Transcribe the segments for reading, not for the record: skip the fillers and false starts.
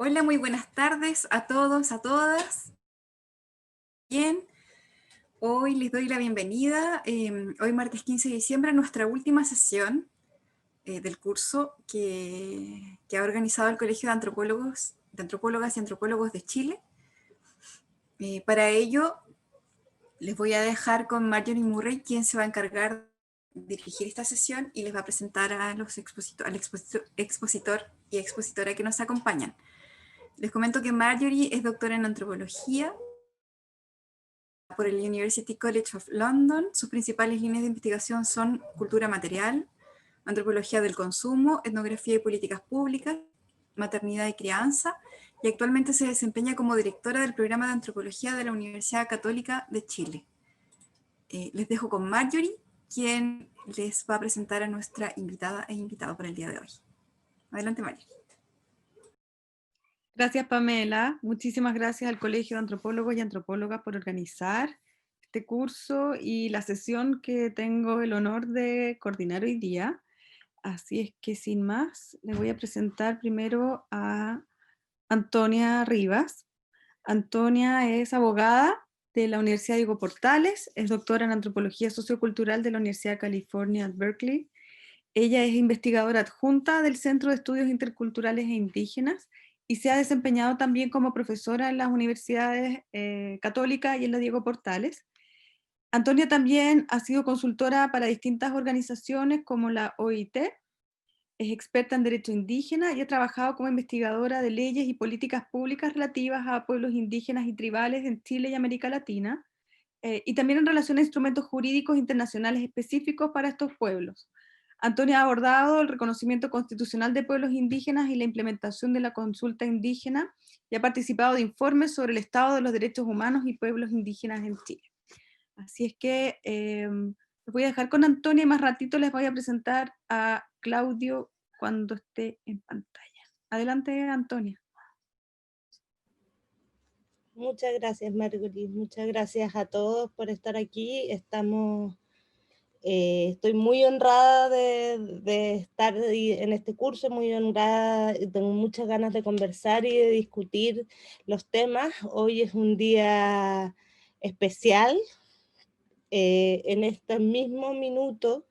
Hola, muy buenas tardes a todos, a todas. Bien, hoy les doy la bienvenida, hoy martes 15 de diciembre, a nuestra última sesión del curso que ha organizado el Colegio de Antropólogos, de Antropólogas y Antropólogos de Chile. Para ello, les voy a dejar con Marjorie Murray, quien se va a encargar de dirigir esta sesión y les va a presentar a los expositor y expositora que nos acompañan. Les comento que Marjorie es doctora en antropología por el University College of London. Sus principales líneas de investigación son cultura material, antropología del consumo, etnografía y políticas públicas, maternidad y crianza, y actualmente se desempeña como directora del programa de antropología de la Universidad Católica de Chile. Les dejo con Marjorie, quien les va a presentar a nuestra invitada e invitado para el día de hoy. Adelante, Marjorie. Gracias, Pamela. Muchísimas gracias al Colegio de Antropólogos y Antropólogas por organizar este curso y la sesión que tengo el honor de coordinar hoy día. Así es que sin más, le voy a presentar primero a Antonia Rivas. Antonia es abogada de la Universidad Diego Portales, es doctora en Antropología Sociocultural de la Universidad de California, Berkeley. Ella es investigadora adjunta del Centro de Estudios Interculturales e Indígenas y se ha desempeñado también como profesora en las universidades católicas y en la Diego Portales. Antonia también ha sido consultora para distintas organizaciones como la OIT, es experta en derecho indígena y ha trabajado como investigadora de leyes y políticas públicas relativas a pueblos indígenas y tribales en Chile y América Latina, y también en relación a instrumentos jurídicos internacionales específicos para estos pueblos. Antonia ha abordado el reconocimiento constitucional de pueblos indígenas y la implementación de la consulta indígena y ha participado de informes sobre el estado de los derechos humanos y pueblos indígenas en Chile. Así es que los voy a dejar con Antonia y más ratito les voy a presentar a Claudio cuando esté en pantalla. Adelante, Antonia. Muchas gracias, Marjorie. Muchas gracias a todos por estar aquí. Estoy muy honrada de estar en este curso, muy honrada, tengo muchas ganas de conversar y de discutir los temas. Hoy es un día especial. En este mismo minuto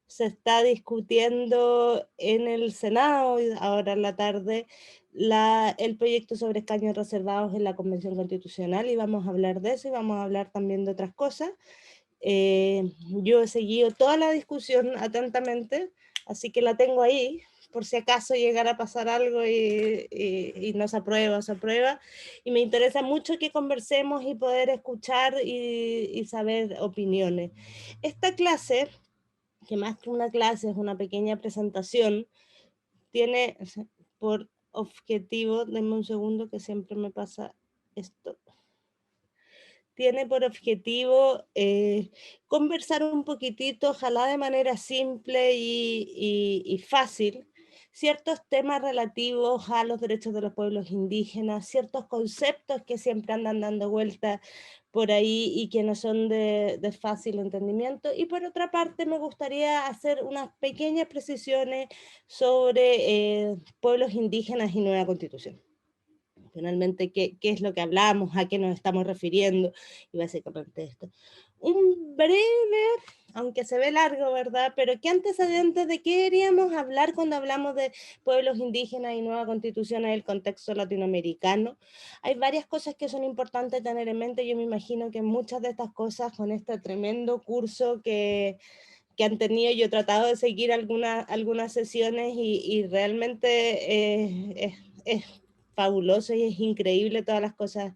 se está discutiendo en el Senado, ahora en la tarde, el proyecto sobre escaños reservados en la Convención Constitucional, y vamos a hablar de eso y vamos a hablar también de otras cosas. Yo he seguido toda la discusión atentamente, así que la tengo ahí, por si acaso llegara a pasar algo y no se aprueba, y me interesa mucho que conversemos y poder escuchar y saber opiniones. Esta clase, que más que una clase es una pequeña presentación, tiene por objetivo, denme un segundo que siempre me pasa esto, tiene por objetivo conversar un poquitito, ojalá de manera simple y fácil, ciertos temas relativos a los derechos de los pueblos indígenas, ciertos conceptos que siempre andan dando vuelta por ahí y que no son de fácil entendimiento. Y por otra parte, me gustaría hacer unas pequeñas precisiones sobre pueblos indígenas y nueva constitución. Finalmente, ¿qué es lo que hablamos? ¿A qué nos estamos refiriendo? Y básicamente esto. Un breve, aunque se ve largo, ¿verdad? Pero ¿qué antecedentes de qué queríamos hablar cuando hablamos de pueblos indígenas y nueva constitución en el contexto latinoamericano? Hay varias cosas que son importantes tener en mente. Yo me imagino que muchas de estas cosas con este tremendo curso que han tenido, yo he tratado de seguir algunas sesiones y realmente es fabuloso y es increíble todas las cosas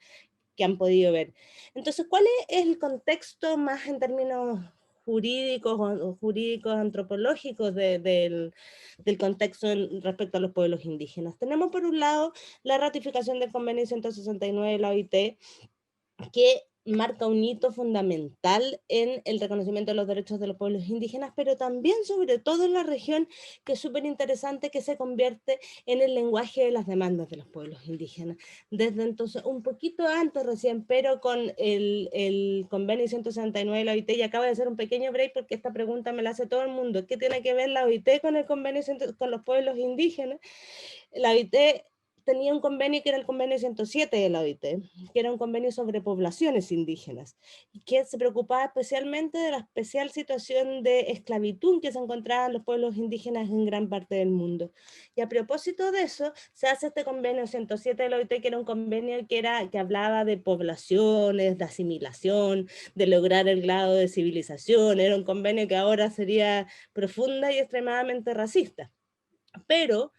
que han podido ver. Entonces, ¿cuál es el contexto más en términos jurídicos o jurídicos antropológicos del contexto respecto a los pueblos indígenas? Tenemos por un lado la ratificación del convenio 169 de la OIT, que marca un hito fundamental en el reconocimiento de los derechos de los pueblos indígenas, pero también, sobre todo en la región, que es súper interesante, que se convierte en el lenguaje de las demandas de los pueblos indígenas. Desde entonces, un poquito antes recién, pero con el convenio 169 de la OIT, y acabo de hacer un pequeño break porque esta pregunta me la hace todo el mundo, ¿qué tiene que ver la OIT con el convenio con los pueblos indígenas? La OIT tenía un convenio que era el convenio 107 de la OIT, que era un convenio sobre poblaciones indígenas, y que se preocupaba especialmente de la especial situación de esclavitud que se encontraban los pueblos indígenas en gran parte del mundo. Y a propósito de eso, se hace este convenio 107 de la OIT, que era un convenio que hablaba de poblaciones, de asimilación, de lograr el grado de civilización. Era un convenio que ahora sería profunda y extremadamente racista. Pero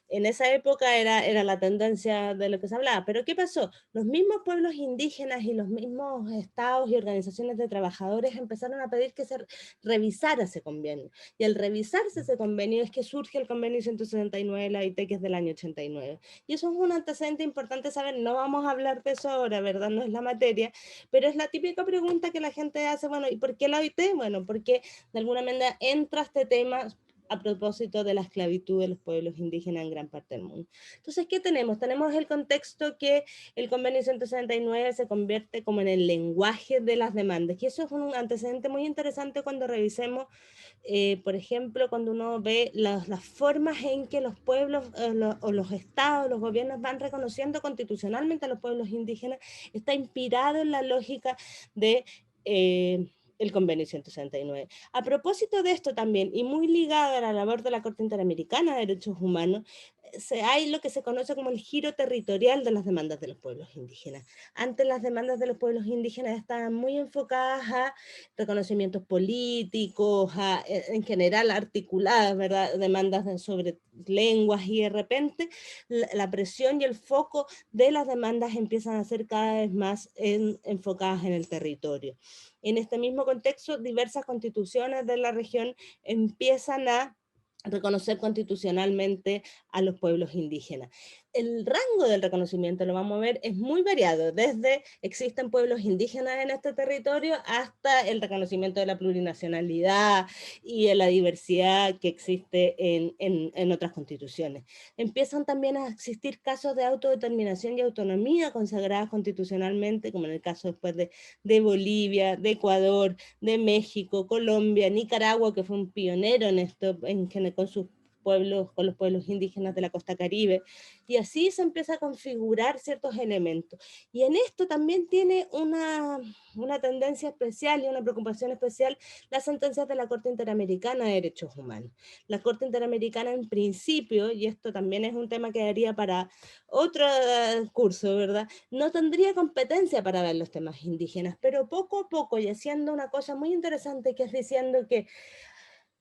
en esa época era la tendencia de lo que se hablaba. Pero ¿qué pasó? Los mismos pueblos indígenas y los mismos estados y organizaciones de trabajadores empezaron a pedir que se revisara ese convenio. Y al revisarse ese convenio es que surge el convenio 169 de la OIT, que es del año 89. Y eso es un antecedente importante saber. No vamos a hablar de eso ahora, ¿verdad? No es la materia, pero es la típica pregunta que la gente hace, bueno, ¿y por qué la OIT? Bueno, porque de alguna manera entra este tema a propósito de la esclavitud de los pueblos indígenas en gran parte del mundo. Entonces, ¿qué tenemos? Tenemos el contexto que el convenio 169 se convierte como en el lenguaje de las demandas, y eso es un antecedente muy interesante cuando revisemos, por ejemplo, cuando uno ve las formas en que los pueblos o los estados, los gobiernos van reconociendo constitucionalmente a los pueblos indígenas, está inspirado en la lógica de el convenio 169. A propósito de esto también, y muy ligado a la labor de la Corte Interamericana de Derechos Humanos, hay lo que se conoce como el giro territorial de las demandas de los pueblos indígenas. Antes las demandas de los pueblos indígenas estaban muy enfocadas a reconocimientos políticos, en general articuladas, ¿verdad? Demandas sobre lenguas, y de repente la presión y el foco de las demandas empiezan a ser cada vez más enfocadas en el territorio. En este mismo contexto, diversas constituciones de la región empiezan a reconocer constitucionalmente a los pueblos indígenas. El rango del reconocimiento, lo vamos a ver, es muy variado, desde existen pueblos indígenas en este territorio hasta el reconocimiento de la plurinacionalidad y de la diversidad que existe en otras constituciones. Empiezan también a existir casos de autodeterminación y autonomía consagradas constitucionalmente, como en el caso después de Bolivia, de Ecuador, de México, Colombia, Nicaragua, que fue un pionero en esto, con sus pueblos, con los pueblos indígenas de la costa Caribe, y así se empieza a configurar ciertos elementos. Y en esto también tiene una tendencia especial y una preocupación especial las sentencias de la Corte Interamericana de Derechos Humanos. La Corte Interamericana en principio, y esto también es un tema que daría para otro curso, ¿verdad? No tendría competencia para ver los temas indígenas, pero poco a poco, y haciendo una cosa muy interesante, que es diciendo que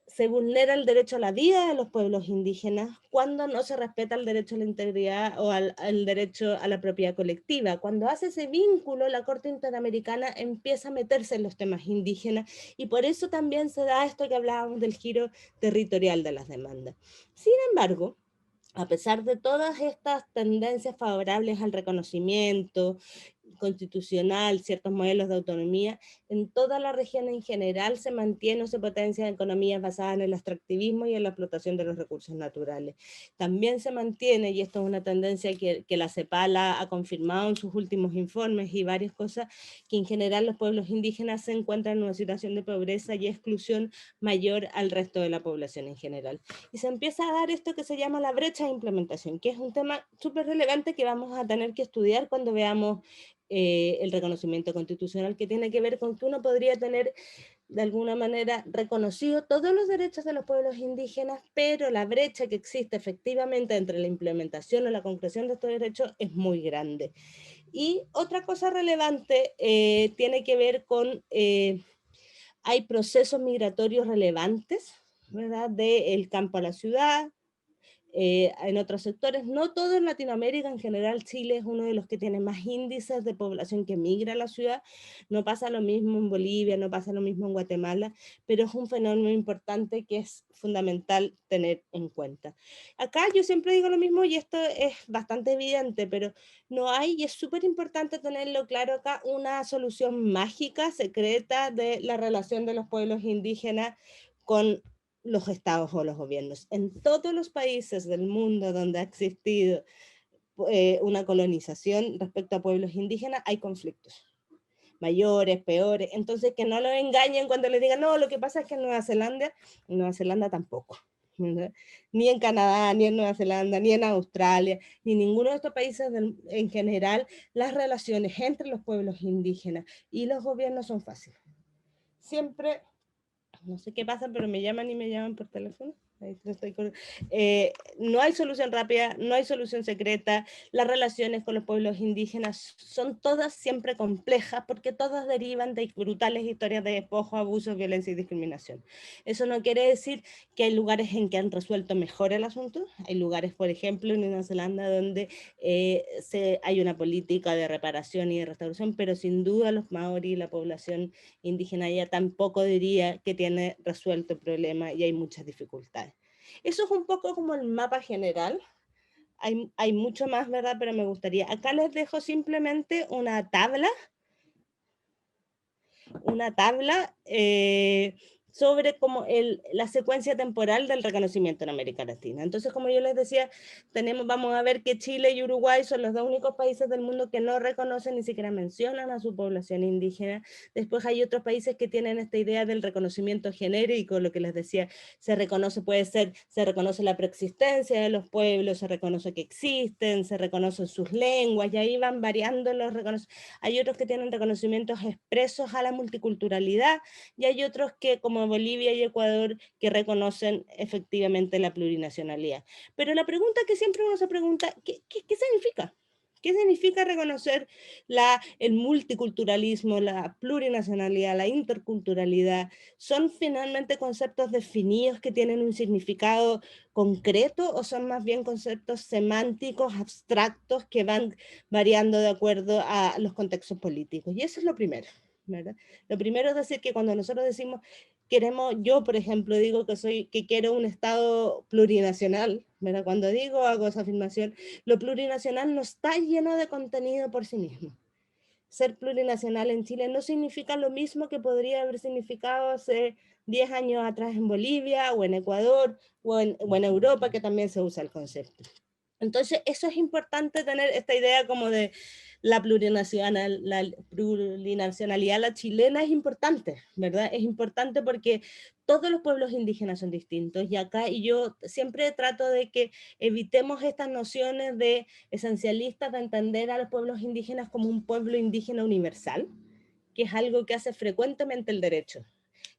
se vulnera el derecho a la vida de los pueblos indígenas cuando no se respeta el derecho a la integridad o al derecho a la propiedad colectiva. Cuando hace ese vínculo, la Corte Interamericana empieza a meterse en los temas indígenas, y por eso también se da esto que hablábamos del giro territorial de las demandas. Sin embargo, a pesar de todas estas tendencias favorables al reconocimiento constitucional, ciertos modelos de autonomía, en toda la región en general se mantiene o se potencia economías basadas en el extractivismo y en la explotación de los recursos naturales. También se mantiene, y esto es una tendencia que la CEPAL ha confirmado en sus últimos informes y varias cosas, que en general los pueblos indígenas se encuentran en una situación de pobreza y exclusión mayor al resto de la población en general. Y se empieza a dar esto que se llama la brecha de implementación, que es un tema súper relevante que vamos a tener que estudiar cuando veamos el reconocimiento constitucional, que tiene que ver con que uno podría tener de alguna manera reconocido todos los derechos de los pueblos indígenas, pero la brecha que existe efectivamente entre la implementación o la concreción de estos derechos es muy grande. Y otra cosa relevante tiene que ver con, hay procesos migratorios relevantes, ¿verdad? Del campo a la ciudad, en otros sectores, no todo en Latinoamérica, en general Chile es uno de los que tiene más índices de población que migra a la ciudad, no pasa lo mismo en Bolivia, no pasa lo mismo en Guatemala, pero es un fenómeno importante que es fundamental tener en cuenta. Acá yo siempre digo lo mismo, y esto es bastante evidente, pero no hay, y es súper importante tenerlo claro acá, una solución mágica, secreta de la relación de los pueblos indígenas con los estados o los gobiernos. En todos los países del mundo donde ha existido una colonización respecto a pueblos indígenas, hay conflictos, mayores, peores. Entonces, que no lo engañen cuando les digan, no, lo que pasa es que en Nueva Zelanda tampoco. ¿verdad? Ni en Canadá, ni en Nueva Zelanda, ni en Australia, ni en ninguno de estos países en general, las relaciones entre los pueblos indígenas y los gobiernos son fáciles. Siempre, no sé qué pasa, pero me llaman por teléfono. No hay solución rápida, no hay solución secreta, las relaciones con los pueblos indígenas son todas siempre complejas porque todas derivan de brutales historias de despojo, abuso, violencia y discriminación. Eso no quiere decir que hay lugares en que han resuelto mejor el asunto, hay lugares, por ejemplo, en Nueva Zelanda donde hay una política de reparación y de restauración, pero sin duda los maorí, la población indígena ya tampoco diría que tiene resuelto el problema y hay muchas dificultades. Eso es un poco como el mapa general. Hay mucho más, ¿verdad? Pero me gustaría. Acá les dejo simplemente una tabla sobre como la secuencia temporal del reconocimiento en América Latina. Entonces, como yo les decía, vamos a ver que Chile y Uruguay son los dos únicos países del mundo que no reconocen, ni siquiera mencionan a su población indígena. Después hay otros países que tienen esta idea del reconocimiento genérico, lo que les decía, se reconoce la preexistencia de los pueblos, se reconoce que existen, se reconocen sus lenguas, y ahí van variando los reconocimientos. Hay otros que tienen reconocimientos expresos a la multiculturalidad, y hay otros que, como Bolivia y Ecuador, que reconocen efectivamente la plurinacionalidad. Pero la pregunta que siempre uno se pregunta, ¿qué significa? ¿Qué significa reconocer el multiculturalismo, la plurinacionalidad, la interculturalidad? ¿Son finalmente conceptos definidos que tienen un significado concreto o son más bien conceptos semánticos, abstractos, que van variando de acuerdo a los contextos políticos? Y eso es lo primero, ¿verdad? Lo primero es decir que cuando nosotros decimos yo, por ejemplo, digo que quiero un Estado plurinacional, ¿verdad? Cuando hago esa afirmación, lo plurinacional no está lleno de contenido por sí mismo. Ser plurinacional en Chile no significa lo mismo que podría haber significado hace 10 años atrás en Bolivia, o en Ecuador, o en Europa, que también se usa el concepto. Entonces, eso es importante tener esta idea como de la plurinacionalidad, la chilena, es importante, ¿verdad? Es importante porque todos los pueblos indígenas son distintos, y yo siempre trato de que evitemos estas nociones de esencialistas de entender a los pueblos indígenas como un pueblo indígena universal, que es algo que hace frecuentemente el derecho.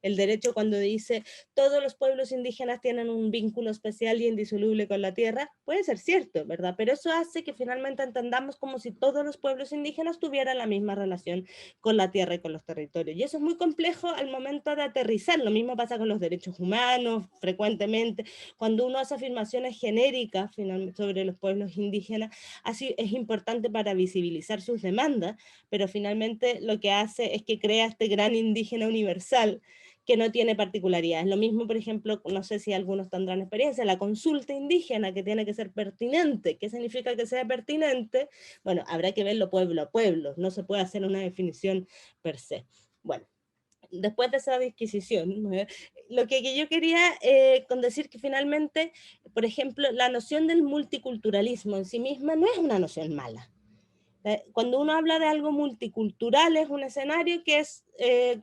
El derecho, cuando dice todos los pueblos indígenas tienen un vínculo especial y indisoluble con la tierra, puede ser cierto, ¿verdad? Pero eso hace que finalmente entendamos como si todos los pueblos indígenas tuvieran la misma relación con la tierra y con los territorios. Y eso es muy complejo al momento de aterrizar. Lo mismo pasa con los derechos humanos, frecuentemente. Cuando uno hace afirmaciones genéricas sobre los pueblos indígenas, así es importante para visibilizar sus demandas, pero finalmente lo que hace es que crea este gran indígena universal que no tiene particularidades. Lo mismo, por ejemplo, no sé si algunos tendrán experiencia, la consulta indígena, que tiene que ser pertinente. ¿Qué significa que sea pertinente? Bueno, habrá que verlo pueblo a pueblo, no se puede hacer una definición per se. Bueno, después de esa disquisición, lo que yo quería con decir que finalmente, por ejemplo, la noción del multiculturalismo en sí misma no es una noción mala. Cuando uno habla de algo multicultural, es un escenario que es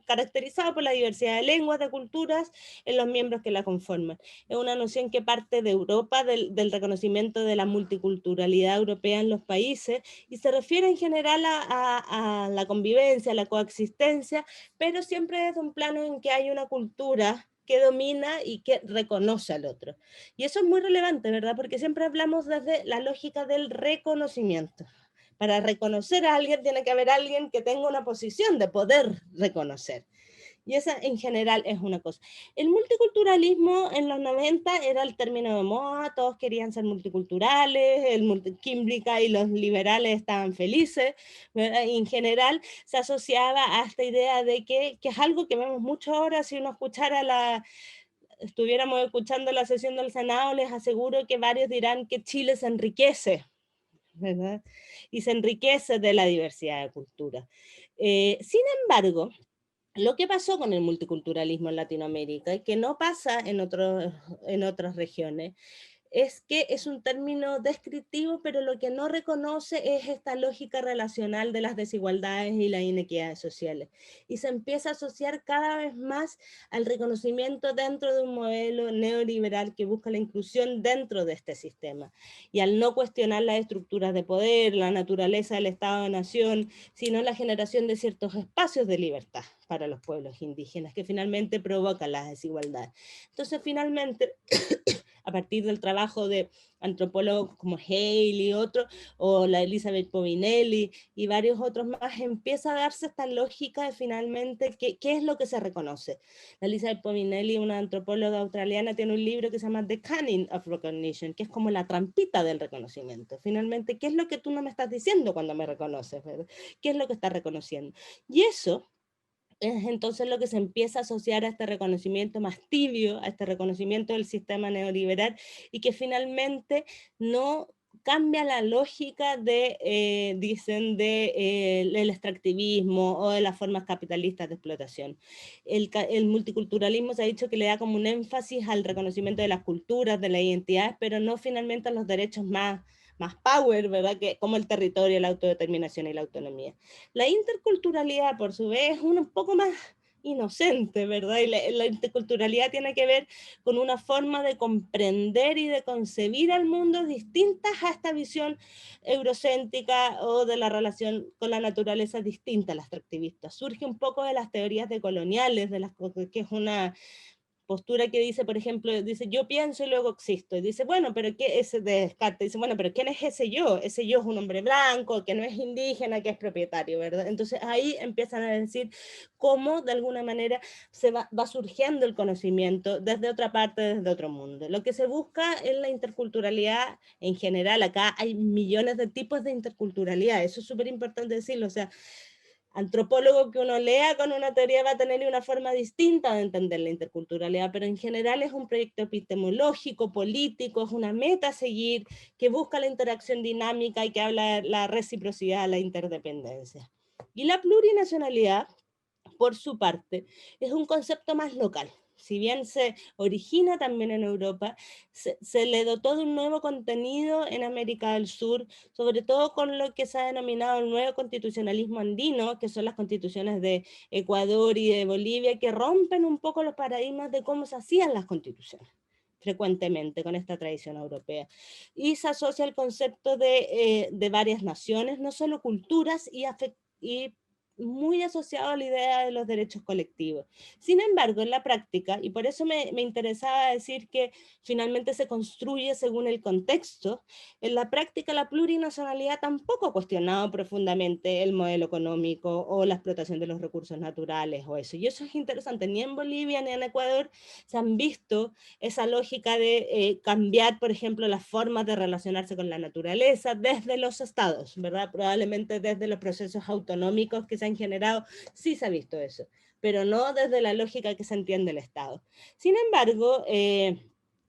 caracterizado por la diversidad de lenguas, de culturas en los miembros que la conforman. Es una noción que parte de Europa, del reconocimiento de la multiculturalidad europea en los países, y se refiere en general a la convivencia, a la coexistencia, pero siempre desde un plano en que hay una cultura que domina y que reconoce al otro. Y eso es muy relevante, ¿verdad? Porque siempre hablamos desde la lógica del reconocimiento. Para reconocer a alguien tiene que haber alguien que tenga una posición de poder reconocer. Y esa en general es una cosa. El multiculturalismo en los 90 era el término de moda, todos querían ser multiculturales, Kimbricka y los liberales estaban felices, ¿verdad? Y en general se asociaba a esta idea de que es algo que vemos mucho ahora. Si uno estuviéramos escuchando la sesión del Senado, les aseguro que varios dirán que Chile se enriquece, ¿verdad? Y se enriquece de la diversidad de culturas. Sin embargo, lo que pasó con el multiculturalismo en Latinoamérica, y que no pasa en otras regiones, es que es un término descriptivo, pero lo que no reconoce es esta lógica relacional de las desigualdades y las inequidades sociales. Y se empieza a asociar cada vez más al reconocimiento dentro de un modelo neoliberal que busca la inclusión dentro de este sistema. Y al no cuestionar las estructuras de poder, la naturaleza del Estado-nación, sino la generación de ciertos espacios de libertad para los pueblos indígenas, que finalmente provocan las desigualdades. Entonces, finalmente, a partir del trabajo de antropólogos como Hale y otros, o la Elizabeth Povinelli y varios otros más, empieza a darse esta lógica de finalmente qué es lo que se reconoce. La Elizabeth Povinelli, una antropóloga australiana, tiene un libro que se llama The Cunning of Recognition, que es como la trampita del reconocimiento. Finalmente, ¿qué es lo que tú no me estás diciendo cuando me reconoces? ¿Verdad? ¿Qué es lo que estás reconociendo? Y eso es entonces lo que se empieza a asociar a este reconocimiento más tibio, a este reconocimiento del sistema neoliberal, y que finalmente no cambia la lógica de, dicen, del extractivismo o de las formas capitalistas de explotación. El multiculturalismo se ha dicho que le da como un énfasis al reconocimiento de las culturas, de las identidades, pero no finalmente a los derechos más power, ¿verdad? Que, como el territorio, la autodeterminación y la autonomía. La interculturalidad, por su vez, es un poco más inocente, ¿verdad? Y la interculturalidad tiene que ver con una forma de comprender y de concebir al mundo distintas a esta visión eurocéntrica o de la relación con la naturaleza distinta a la extractivista. Surge un poco de las teorías decoloniales, que es una postura que dice, por ejemplo, dice, yo pienso y luego existo. Y dice, bueno, pero ¿qué es de Descartes? Dice, bueno, pero ¿quién es ese yo? Ese yo es un hombre blanco, que no es indígena, que es propietario, ¿verdad? Entonces ahí empiezan a decir cómo de alguna manera va surgiendo el conocimiento desde otra parte, desde otro mundo. Lo que se busca es la interculturalidad en general. Acá hay millones de tipos de interculturalidad. Eso es súper importante decirlo. O sea, antropólogo que uno lea con una teoría va a tener una forma distinta de entender la interculturalidad, pero en general es un proyecto epistemológico, político, es una meta a seguir, que busca la interacción dinámica y que habla de la reciprocidad, la interdependencia. Y la plurinacionalidad, por su parte, es un concepto más local. Si bien se origina también en Europa, se le dotó de un nuevo contenido en América del Sur, sobre todo con lo que se ha denominado el nuevo constitucionalismo andino, que son las constituciones de Ecuador y de Bolivia, que rompen un poco los paradigmas de cómo se hacían las constituciones frecuentemente con esta tradición europea. Y se asocia el concepto de varias naciones, no solo culturas y muy asociado a la idea de los derechos colectivos. Sin embargo, en la práctica, y por eso me interesaba decir que finalmente se construye según el contexto, en la práctica la plurinacionalidad tampoco ha cuestionado profundamente el modelo económico o la explotación de los recursos naturales o eso. Y eso es interesante, ni en Bolivia ni en Ecuador se han visto esa lógica de cambiar, por ejemplo, las formas de relacionarse con la naturaleza desde los estados, ¿verdad? Probablemente desde los procesos autonómicos que se han generado, sí se ha visto eso, pero no desde la lógica que se entiende el Estado. Sin embargo,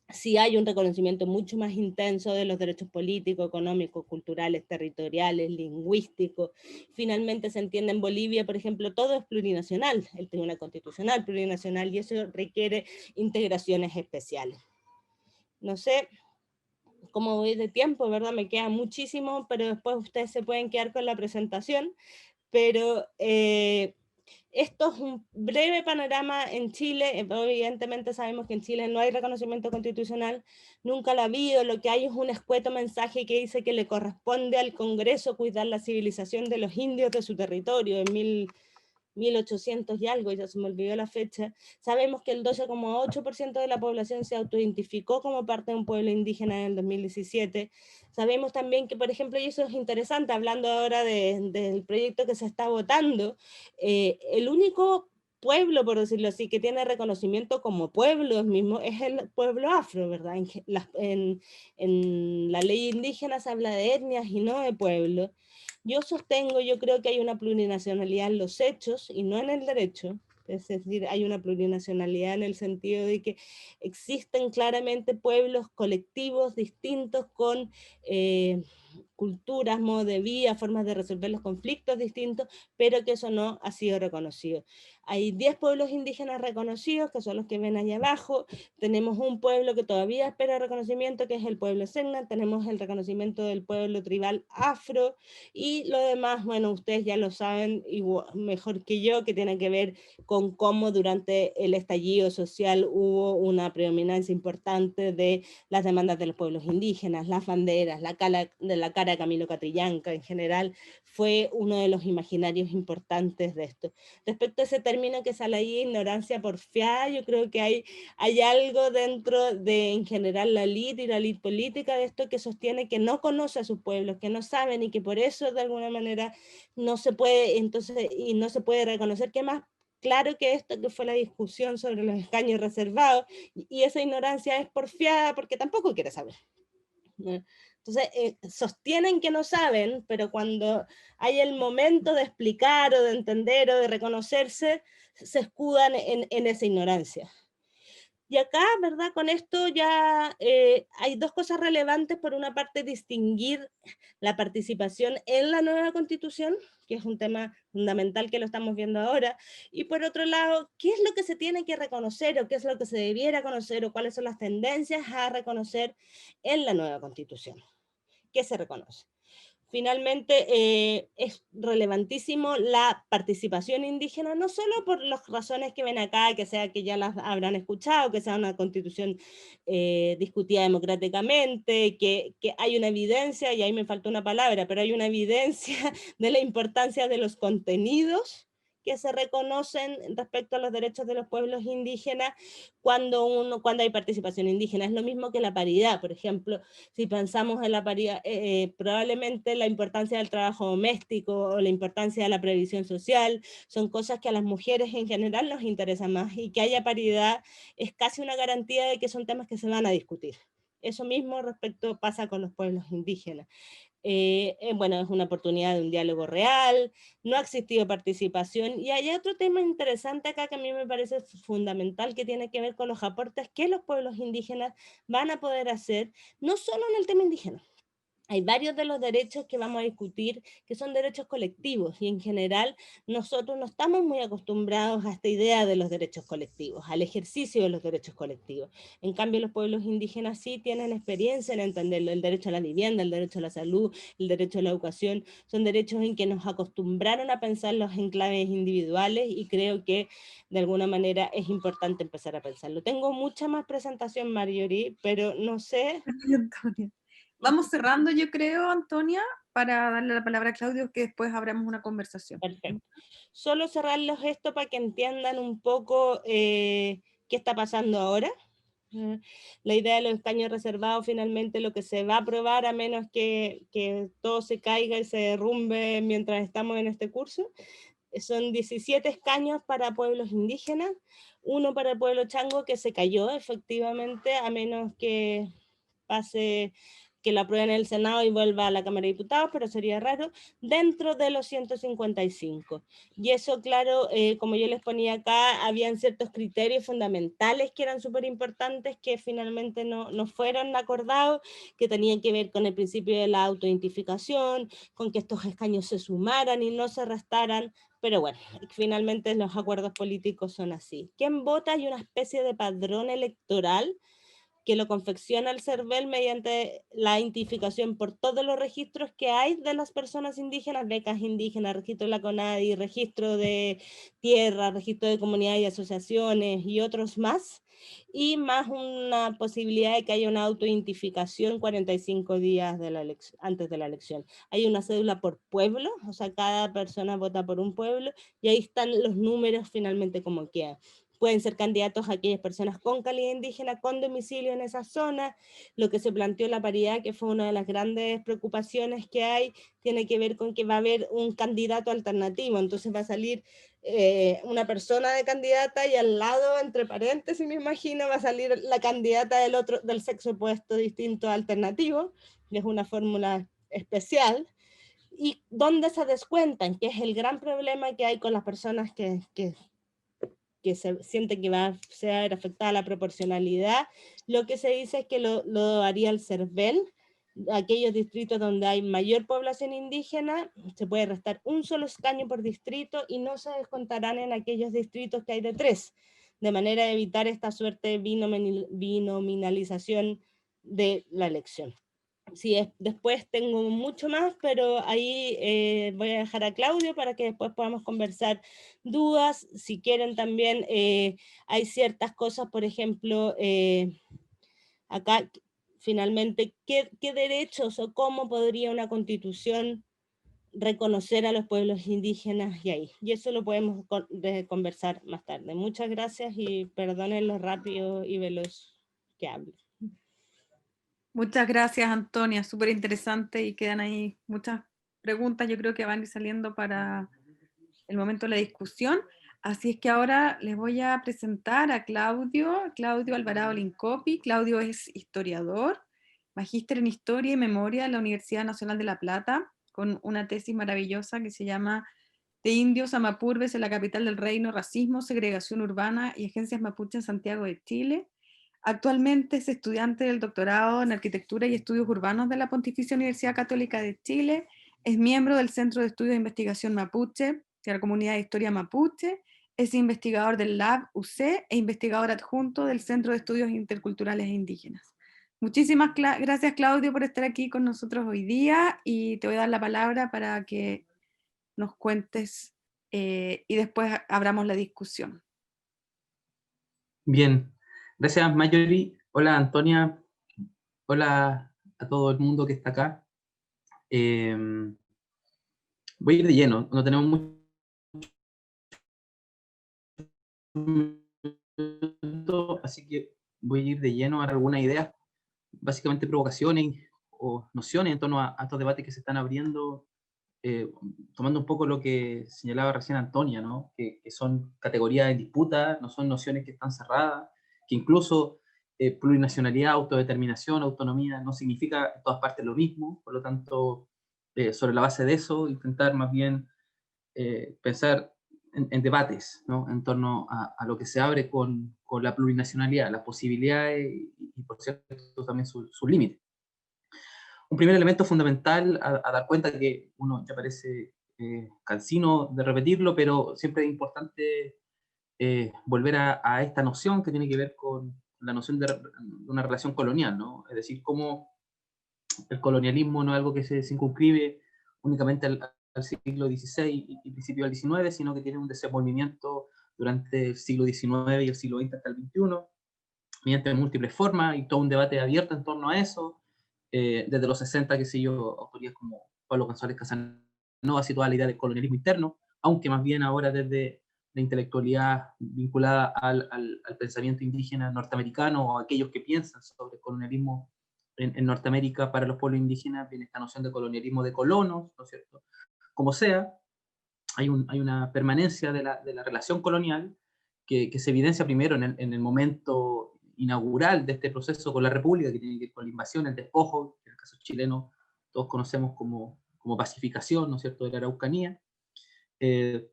sí hay un reconocimiento mucho más intenso de los derechos políticos, económicos, culturales, territoriales, lingüísticos. Finalmente se entiende en Bolivia, por ejemplo, todo es plurinacional, el Tribunal Constitucional plurinacional, y eso requiere integraciones especiales. No sé cómo voy de tiempo, ¿verdad? Me queda muchísimo, pero después ustedes se pueden quedar con la presentación. Pero esto es un breve panorama en Chile. Evidentemente sabemos que en Chile no hay reconocimiento constitucional, nunca lo ha habido. Lo que hay es un escueto mensaje que dice que le corresponde al Congreso cuidar la civilización de los indios de su territorio en 1800 y algo, ya se me olvidó la fecha. Sabemos que el 12,8% de la población se autoidentificó como parte de un pueblo indígena en el 2017. Sabemos también que, por ejemplo, y eso es interesante, hablando ahora del proyecto que se está votando, el único pueblo, por decirlo así, que tiene reconocimiento como pueblo mismo es el pueblo afro, ¿verdad? En la ley indígena se habla de etnias y no de pueblos. Yo creo que hay una plurinacionalidad en los hechos y no en el derecho. Es decir, hay una plurinacionalidad en el sentido de que existen claramente pueblos colectivos distintos con culturas, modos de vida, formas de resolver los conflictos distintos, pero que eso no ha sido reconocido. Hay 10 pueblos indígenas reconocidos, que son los que ven allá abajo. Tenemos un pueblo que todavía espera reconocimiento, que es el pueblo Selknam. Tenemos el reconocimiento del pueblo tribal afro. Y lo demás, bueno, ustedes ya lo saben mejor que yo, que tiene que ver con cómo durante el estallido social hubo una predominancia importante de las demandas de los pueblos indígenas, las banderas, la cara de Camilo Catrillanca en general, fue uno de los imaginarios importantes de esto. Respecto a ese término que sale ahí, ignorancia porfiada, yo creo que hay algo dentro de, en general, la élite y la élite política de esto que sostiene que no conoce a sus pueblos, que no saben y que por eso de alguna manera no se puede, entonces, y no se puede reconocer que más claro que esto que fue la discusión sobre los escaños reservados, y esa ignorancia es porfiada porque tampoco quiere saber. Entonces, sostienen que no saben, pero cuando hay el momento de explicar o de entender o de reconocerse, se escudan en esa ignorancia. Y acá, ¿verdad? Con esto ya hay dos cosas relevantes. Por una parte, distinguir la participación en la nueva Constitución, que es un tema fundamental que lo estamos viendo ahora, y por otro lado, ¿qué es lo que se tiene que reconocer o qué es lo que se debiera conocer o cuáles son las tendencias a reconocer en la nueva Constitución? ¿Qué se reconoce? Finalmente, es relevantísimo la participación indígena, no solo por las razones que ven acá, que sea que ya las habrán escuchado, que sea una constitución discutida democráticamente, que hay una evidencia, y ahí me faltó una palabra, pero hay una evidencia de la importancia de los contenidos que se reconocen respecto a los derechos de los pueblos indígenas cuando hay participación indígena. Es lo mismo que la paridad, por ejemplo, si pensamos en la paridad, probablemente la importancia del trabajo doméstico o la importancia de la previsión social son cosas que a las mujeres en general nos interesan más, y que haya paridad es casi una garantía de que son temas que se van a discutir. Eso mismo pasa con los pueblos indígenas. Bueno, es una oportunidad de un diálogo real, no ha existido participación, y hay otro tema interesante acá que a mí me parece fundamental, que tiene que ver con los aportes que los pueblos indígenas van a poder hacer, no solo en el tema indígena. Hay varios de los derechos que vamos a discutir que son derechos colectivos, y en general nosotros no estamos muy acostumbrados a esta idea de los derechos colectivos, al ejercicio de los derechos colectivos. En cambio, los pueblos indígenas sí tienen experiencia en entenderlo: el derecho a la vivienda, el derecho a la salud, el derecho a la educación. Son derechos en que nos acostumbraron a pensarlos en claves individuales, y creo que de alguna manera es importante empezar a pensarlo. Tengo mucha más presentación, Marjorie, pero no sé. Antonia. Vamos cerrando, yo creo, Antonia, para darle la palabra a Claudio, que después abramos una conversación. Perfecto. Solo cerrarlos esto para que entiendan un poco qué está pasando ahora. La idea de los escaños reservados, finalmente lo que se va a aprobar, a menos que todo se caiga y se derrumbe mientras estamos en este curso, son 17 escaños para pueblos indígenas, uno para el pueblo chango, que se cayó efectivamente, a menos que pase, que la aprueben en el Senado y vuelva a la Cámara de Diputados, pero sería raro, dentro de los 155. Y eso, claro, como yo les ponía acá, habían ciertos criterios fundamentales que eran súper importantes, que finalmente no fueron acordados, que tenían que ver con el principio de la autoidentificación, con que estos escaños se sumaran y no se restaran. Pero bueno, finalmente los acuerdos políticos son así. ¿Quién vota? Hay una especie de padrón electoral que lo confecciona el CERVEL mediante la identificación por todos los registros que hay de las personas indígenas: becas indígenas, registro de la CONADI, registro de tierra, registro de comunidades y asociaciones y otros más, y más una posibilidad de que haya una autoidentificación 45 días antes de la elección. Hay una cédula por pueblo, o sea, cada persona vota por un pueblo, y ahí están los números finalmente como quedan. Pueden ser candidatos a aquellas personas con calidad indígena, con domicilio en esa zona. Lo que se planteó la paridad, que fue una de las grandes preocupaciones que hay, tiene que ver con que va a haber un candidato alternativo. Entonces va a salir una persona de candidata, y al lado, entre paréntesis, me imagino, va a salir la candidata del sexo opuesto distinto alternativo, que es una fórmula especial. Y dónde se descuentan, que es el gran problema que hay con las personas que se siente que va a ser afectada la proporcionalidad. Lo que se dice es que lo haría el CERVEL, aquellos distritos donde hay mayor población indígena, se puede restar un solo escaño por distrito y no se descontarán en aquellos distritos que hay de 3, de manera a evitar esta suerte de binominalización de la elección. Sí, después tengo mucho más, pero ahí voy a dejar a Claudio para que después podamos conversar dudas. Si quieren también, hay ciertas cosas, por ejemplo, acá finalmente, ¿qué derechos o cómo podría una constitución reconocer a los pueblos indígenas y ahí? Y eso lo podemos conversar más tarde. Muchas gracias y perdonen lo rápido y veloz que hablo. Muchas gracias, Antonia, súper interesante y quedan ahí muchas preguntas, yo creo que van a ir saliendo para el momento de la discusión. Así es que ahora les voy a presentar a Claudio Alvarado Lincopi. Claudio es historiador, magíster en Historia y Memoria de la Universidad Nacional de La Plata, con una tesis maravillosa que se llama De indios a mapurбes en la capital del reino, racismo, segregación urbana y agencias mapuche en Santiago de Chile. Actualmente es estudiante del doctorado en Arquitectura y Estudios Urbanos de la Pontificia Universidad Católica de Chile. Es miembro del Centro de Estudios de Investigación Mapuche, de la Comunidad de Historia Mapuche. Es investigador del Lab UC e investigador adjunto del Centro de Estudios Interculturales e Indígenas. Muchísimas gracias, Claudio, por estar aquí con nosotros hoy día y te voy a dar la palabra para que nos cuentes y después abramos la discusión. Bien, gracias Marjorie. Hola Antonia, hola a todo el mundo que está acá. Voy a ir de lleno, no tenemos mucho, así que voy a ir de lleno a algunas ideas, básicamente provocaciones o nociones en torno a estos debates que se están abriendo, tomando un poco lo que señalaba recién Antonia, ¿no? Que son categorías en disputa, no son nociones que están cerradas, que incluso plurinacionalidad, autodeterminación, autonomía, no significa en todas partes lo mismo, por lo tanto, sobre la base de eso, intentar más bien pensar en debates, ¿no? En torno a lo que se abre con la plurinacionalidad, las posibilidades y por cierto, también sus límites. Un primer elemento fundamental a dar cuenta, que uno ya parece cansino de repetirlo, pero siempre es importante volver a esta noción que tiene que ver con la noción de una relación colonial, ¿no? Es decir, cómo el colonialismo no es algo que se circunscribe únicamente al siglo XVI y principio del XIX, sino que tiene un desenvolvimiento durante el siglo XIX y el siglo XX hasta el XXI, mediante múltiples formas, y todo un debate abierto en torno a eso, desde los 60, qué sé yo, autorías como Pablo González Casanova situaba la idea del colonialismo interno, aunque más bien ahora desde la intelectualidad vinculada al pensamiento indígena norteamericano, o aquellos que piensan sobre el colonialismo en Norteamérica para los pueblos indígenas, viene esta noción de colonialismo de colonos, ¿no es cierto? Como sea, hay una permanencia de la relación colonial que se evidencia primero en el momento inaugural de este proceso con la República, que tiene que ver con la invasión, el despojo, en el caso chileno todos conocemos como pacificación, ¿no es cierto?, de la Araucanía, que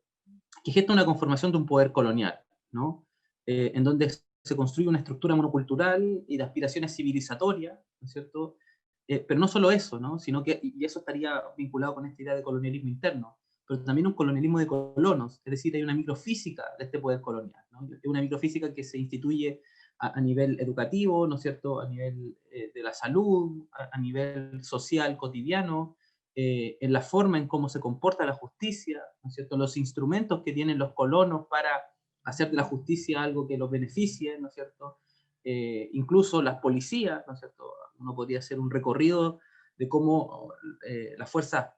gesta una conformación de un poder colonial, ¿no? En donde se construye una estructura monocultural y de aspiraciones civilizatorias, ¿no es cierto? Pero no solo eso, ¿no? Sino que, y eso estaría vinculado con esta idea de colonialismo interno, pero también un colonialismo de colonos, es decir, hay una microfísica de este poder colonial, ¿no? Una microfísica que se instituye a nivel educativo, ¿no es cierto?, a nivel de la salud, a nivel social cotidiano, en la forma en cómo se comporta la justicia, ¿no es cierto?, los instrumentos que tienen los colonos para hacer de la justicia algo que los beneficie, ¿no es cierto?, incluso las policías, ¿no es cierto?, uno podría hacer un recorrido de cómo las fuerzas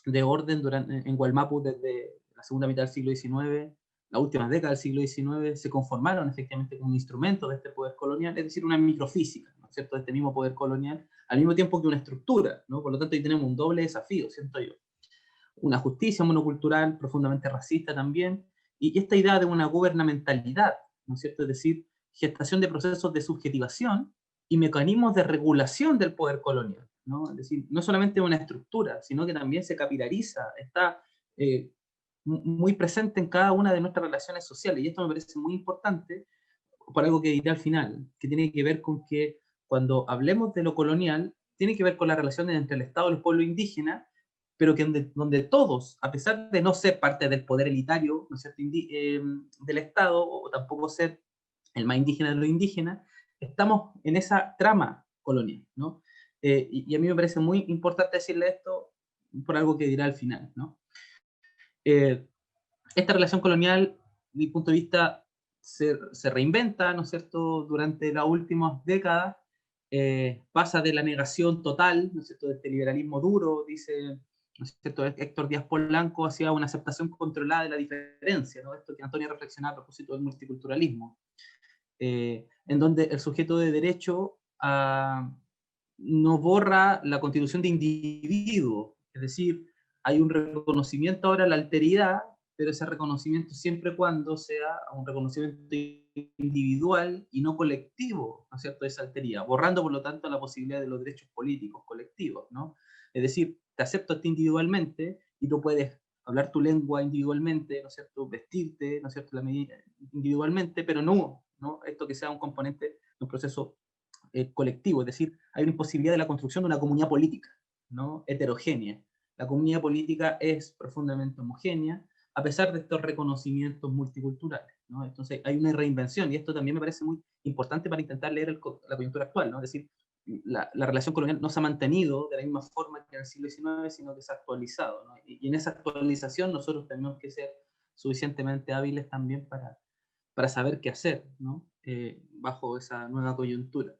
de orden en Gualmapu desde la segunda mitad del siglo XIX, las últimas décadas del siglo XIX, se conformaron efectivamente como un instrumento de este poder colonial, es decir, una microfísica, ¿no es cierto?, de este mismo poder colonial, al mismo tiempo que una estructura, ¿no? Por lo tanto, ahí tenemos un doble desafío, siento yo. Una justicia monocultural, profundamente racista también, y esta idea de una gubernamentalidad, ¿no es cierto?, es decir, gestación de procesos de subjetivación y mecanismos de regulación del poder colonial, ¿no? Es decir, no solamente una estructura, sino que también se capilariza, está muy presente en cada una de nuestras relaciones sociales, y esto me parece muy importante por algo que diré al final, que tiene que ver con que cuando hablemos de lo colonial, tiene que ver con las relaciones entre el Estado y los pueblos indígenas, pero que donde todos, a pesar de no ser parte del poder elitario, ¿no es cierto?, del Estado, o tampoco ser el más indígena de los indígenas, estamos en esa trama colonial, ¿no? Y a mí me parece muy importante decirle esto por algo que dirá al final, ¿no? Esta relación colonial, desde mi punto de vista, se reinventa, ¿no es cierto?, durante las últimas décadas, pasa de la negación total, ¿no es cierto?, de este liberalismo duro, dice, ¿no es cierto?, Héctor Díaz Polanco, hacia una aceptación controlada de la diferencia, ¿no? Esto que Antonio reflexionaba a propósito del multiculturalismo, en donde el sujeto de derecho no borra la constitución de individuo, es decir, hay un reconocimiento ahora a la alteridad, pero ese reconocimiento siempre cuando sea un reconocimiento individual y no colectivo, ¿no es cierto?, de esa alteridad, borrando por lo tanto la posibilidad de los derechos políticos colectivos, ¿no? Es decir, te acepto a ti individualmente y tú puedes hablar tu lengua individualmente, ¿no es cierto?, vestirte, ¿no es cierto?, individualmente, pero no esto que sea un componente de un proceso colectivo, es decir, hay una imposibilidad de la construcción de una comunidad política, ¿no?, heterogénea. La comunidad política es profundamente homogénea, a pesar de estos reconocimientos multiculturales, ¿no? Entonces hay una reinvención, y esto también me parece muy importante para intentar leer la coyuntura actual, ¿no? Es decir, la relación colonial no se ha mantenido de la misma forma que en el siglo XIX, sino que se ha actualizado, ¿no? Y en esa actualización nosotros tenemos que ser suficientemente hábiles también para saber qué hacer, ¿no? Bajo esa nueva coyuntura.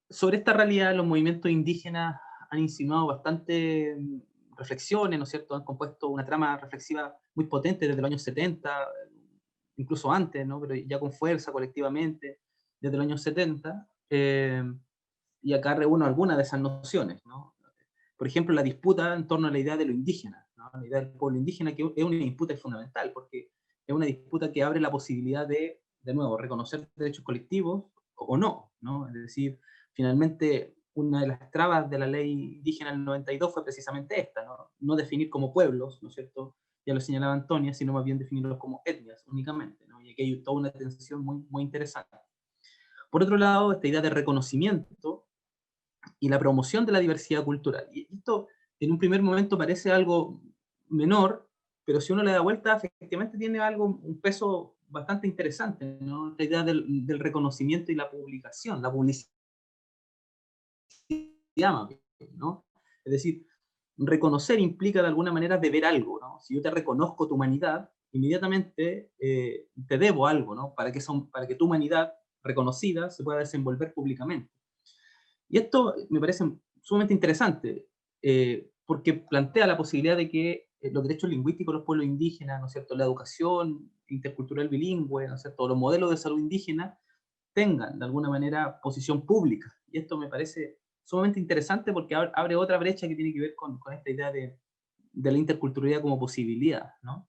Sobre esta realidad, los movimientos indígenas han insinuado bastante reflexiones, ¿no es cierto? Han compuesto una trama reflexiva muy potente desde los años 70, incluso antes, ¿no? Pero ya con fuerza colectivamente, desde los años 70, y acá reúno algunas de esas nociones, ¿no? Por ejemplo, la disputa en torno a la idea de lo indígena, ¿no? La idea del pueblo indígena, que es una disputa fundamental, porque es una disputa que abre la posibilidad de nuevo, reconocer derechos colectivos o no, ¿no? Es decir, finalmente, una de las trabas de la ley indígena del 92 fue precisamente esta, ¿no? No definir como pueblos, ¿no es cierto?, ya lo señalaba Antonia, sino más bien definirlos como etnias únicamente, ¿no? Y aquí hay toda una tensión muy, muy interesante. Por otro lado, esta idea de reconocimiento y la promoción de la diversidad cultural. Y esto, en un primer momento, parece algo menor, pero si uno le da vuelta, efectivamente tiene un peso bastante interesante, ¿no? Esta idea del reconocimiento y la publicación, la publicidad, ¿no? Es decir, reconocer implica de alguna manera deber algo, ¿no? Si yo te reconozco tu humanidad, inmediatamente te debo algo, ¿no? Para que tu humanidad reconocida se pueda desenvolver públicamente. Y esto me parece sumamente interesante, porque plantea la posibilidad de que los derechos lingüísticos de los pueblos indígenas, ¿no es cierto?, la educación intercultural bilingüe, ¿no es cierto?, los modelos de salud indígena tengan de alguna manera posición pública. Y esto me parece sumamente interesante porque abre otra brecha que tiene que ver con esta idea de la interculturalidad como posibilidad, ¿no?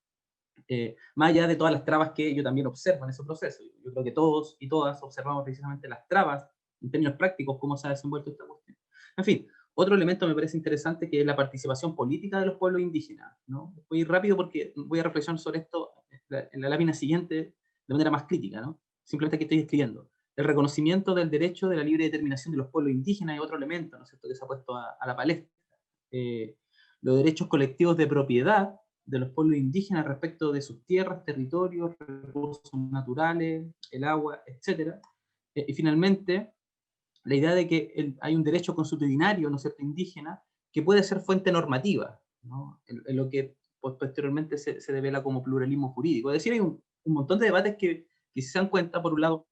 Más allá de todas las trabas que yo también observo en ese proceso. Yo creo que todos y todas observamos precisamente las trabas en términos prácticos, cómo se ha desenvuelto esta cuestión. En fin, otro elemento me parece interesante que es la participación política de los pueblos indígenas, ¿no? Voy a ir rápido porque voy a reflexionar sobre esto en la lámina siguiente de manera más crítica, ¿no? Simplemente que estoy escribiendo. El reconocimiento del derecho de la libre determinación de los pueblos indígenas es otro elemento, ¿no es cierto?, que se ha puesto a la palestra. Los derechos colectivos de propiedad de los pueblos indígenas respecto de sus tierras, territorios, recursos naturales, el agua, etc. Y finalmente, la idea de que hay un derecho consuetudinario, ¿no es cierto?, indígena, que puede ser fuente normativa, ¿no?, en lo que posteriormente se devela como pluralismo jurídico. Es decir, hay un montón de debates que si se dan cuenta, por un lado,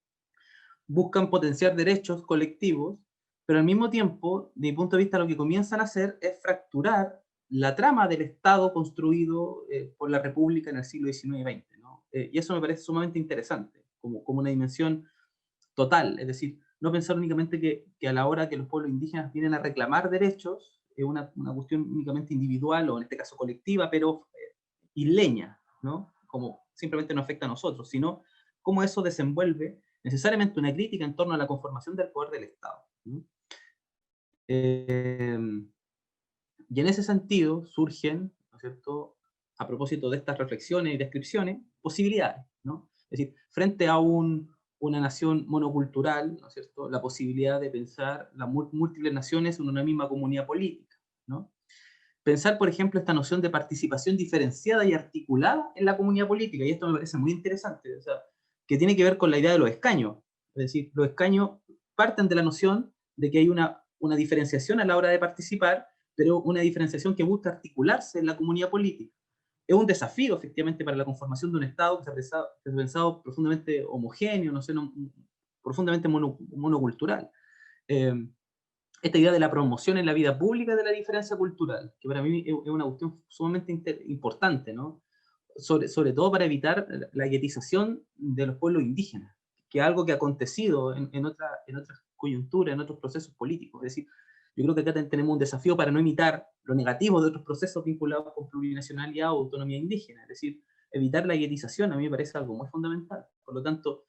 buscan potenciar derechos colectivos, pero al mismo tiempo, de mi punto de vista, lo que comienzan a hacer es fracturar la trama del Estado construido por la República en el siglo XIX y XX, ¿no? Y eso me parece sumamente interesante, como una dimensión total, es decir, no pensar únicamente que a la hora que los pueblos indígenas vienen a reclamar derechos, es una cuestión únicamente individual, o en este caso colectiva, pero isleña, ¿no? Como simplemente no afecta a nosotros, sino cómo eso desenvuelve necesariamente una crítica en torno a la conformación del poder del Estado, ¿no? Y en ese sentido surgen, ¿no es cierto?, a propósito de estas reflexiones y descripciones, posibilidades, ¿no? Es decir, frente a un una nación monocultural, ¿no es cierto?, la posibilidad de pensar las múltiples naciones en una misma comunidad política, ¿no? Pensar, por ejemplo, esta noción de participación diferenciada y articulada en la comunidad política, y esto me parece muy interesante, o sea, que tiene que ver con la idea de los escaños. Es decir, los escaños parten de la noción de que hay una diferenciación a la hora de participar, pero una diferenciación que busca articularse en la comunidad política. Es un desafío, efectivamente, para la conformación de un Estado que se ha pensado profundamente homogéneo, no sé, profundamente monocultural. Esta idea de la promoción en la vida pública de la diferencia cultural, que para mí es una cuestión sumamente importante, ¿no? Sobre todo para evitar la guetización de los pueblos indígenas, que es algo que ha acontecido en otras coyunturas, en otros procesos políticos. Es decir, yo creo que acá tenemos un desafío para no imitar lo negativo de otros procesos vinculados con plurinacionalidad o autonomía indígena. Es decir, evitar la guetización a mí me parece algo muy fundamental. Por lo tanto,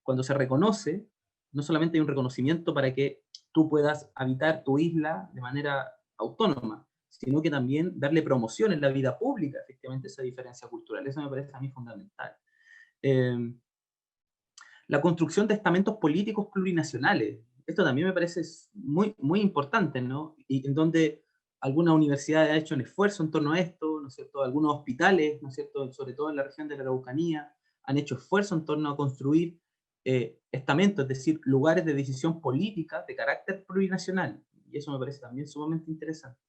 cuando se reconoce, no solamente hay un reconocimiento para que tú puedas habitar tu isla de manera autónoma, sino que también darle promoción en la vida pública, efectivamente, esa diferencia cultural. Eso me parece a mí fundamental. La construcción de estamentos políticos plurinacionales. Esto también me parece muy, muy importante, ¿no? Y en donde algunas universidades han hecho un esfuerzo en torno a esto, ¿no es cierto? Algunos hospitales, ¿no es cierto?, sobre todo en la región de la Araucanía, han hecho esfuerzo en torno a construir estamentos, es decir, lugares de decisión política de carácter plurinacional. Y eso me parece también sumamente interesante.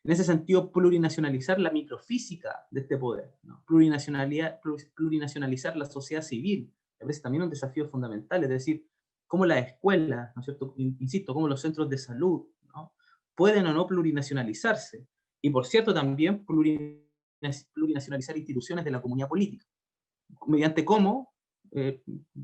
En ese sentido, plurinacionalizar la microfísica de este poder, ¿no? Plurinacionalizar la sociedad civil, me parece también un desafío fundamental, es decir, cómo las escuelas, ¿no es cierto?, insisto, cómo los centros de salud, ¿no?, pueden o no plurinacionalizarse. Y por cierto, también plurinacionalizar instituciones de la comunidad política. ¿Mediante cómo?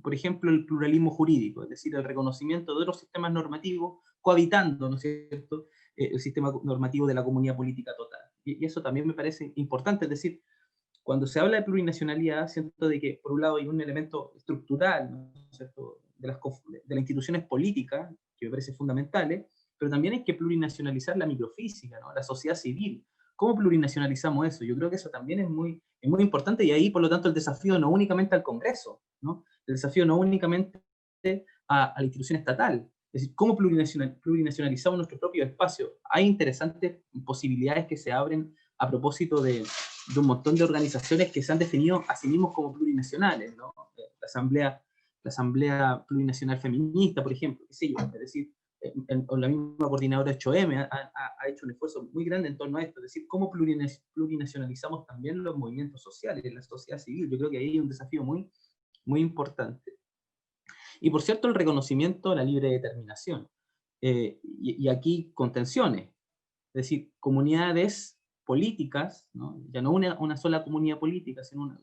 Por ejemplo, el pluralismo jurídico, es decir, el reconocimiento de otros sistemas normativos cohabitando, ¿no es cierto?, el sistema normativo de la comunidad política total. Y eso también me parece importante, es decir, cuando se habla de plurinacionalidad, siento de que, por un lado, hay un elemento estructural, ¿no es cierto?, de las instituciones políticas, que me parece fundamentales, pero también hay que plurinacionalizar la microfísica, ¿no?, la sociedad civil. ¿Cómo plurinacionalizamos eso? Yo creo que eso también es muy importante, y ahí, por lo tanto, el desafío no únicamente al Congreso, ¿no?, el desafío no únicamente a la institución estatal. Es decir, ¿cómo plurinacionalizamos nuestro propio espacio? Hay interesantes posibilidades que se abren a propósito de un montón de organizaciones que se han definido a sí mismos como plurinacionales, ¿no? La Asamblea Plurinacional Feminista, por ejemplo, qué sé yo, es decir, la misma coordinadora 8M ha hecho un esfuerzo muy grande en torno a esto, es decir, cómo plurinacionalizamos también los movimientos sociales, la sociedad civil. Yo creo que ahí hay un desafío muy, muy importante. Y por cierto, el reconocimiento de la libre determinación. Y aquí contenciones, es decir, comunidades políticas, ¿no?, ya no una sola comunidad política, sino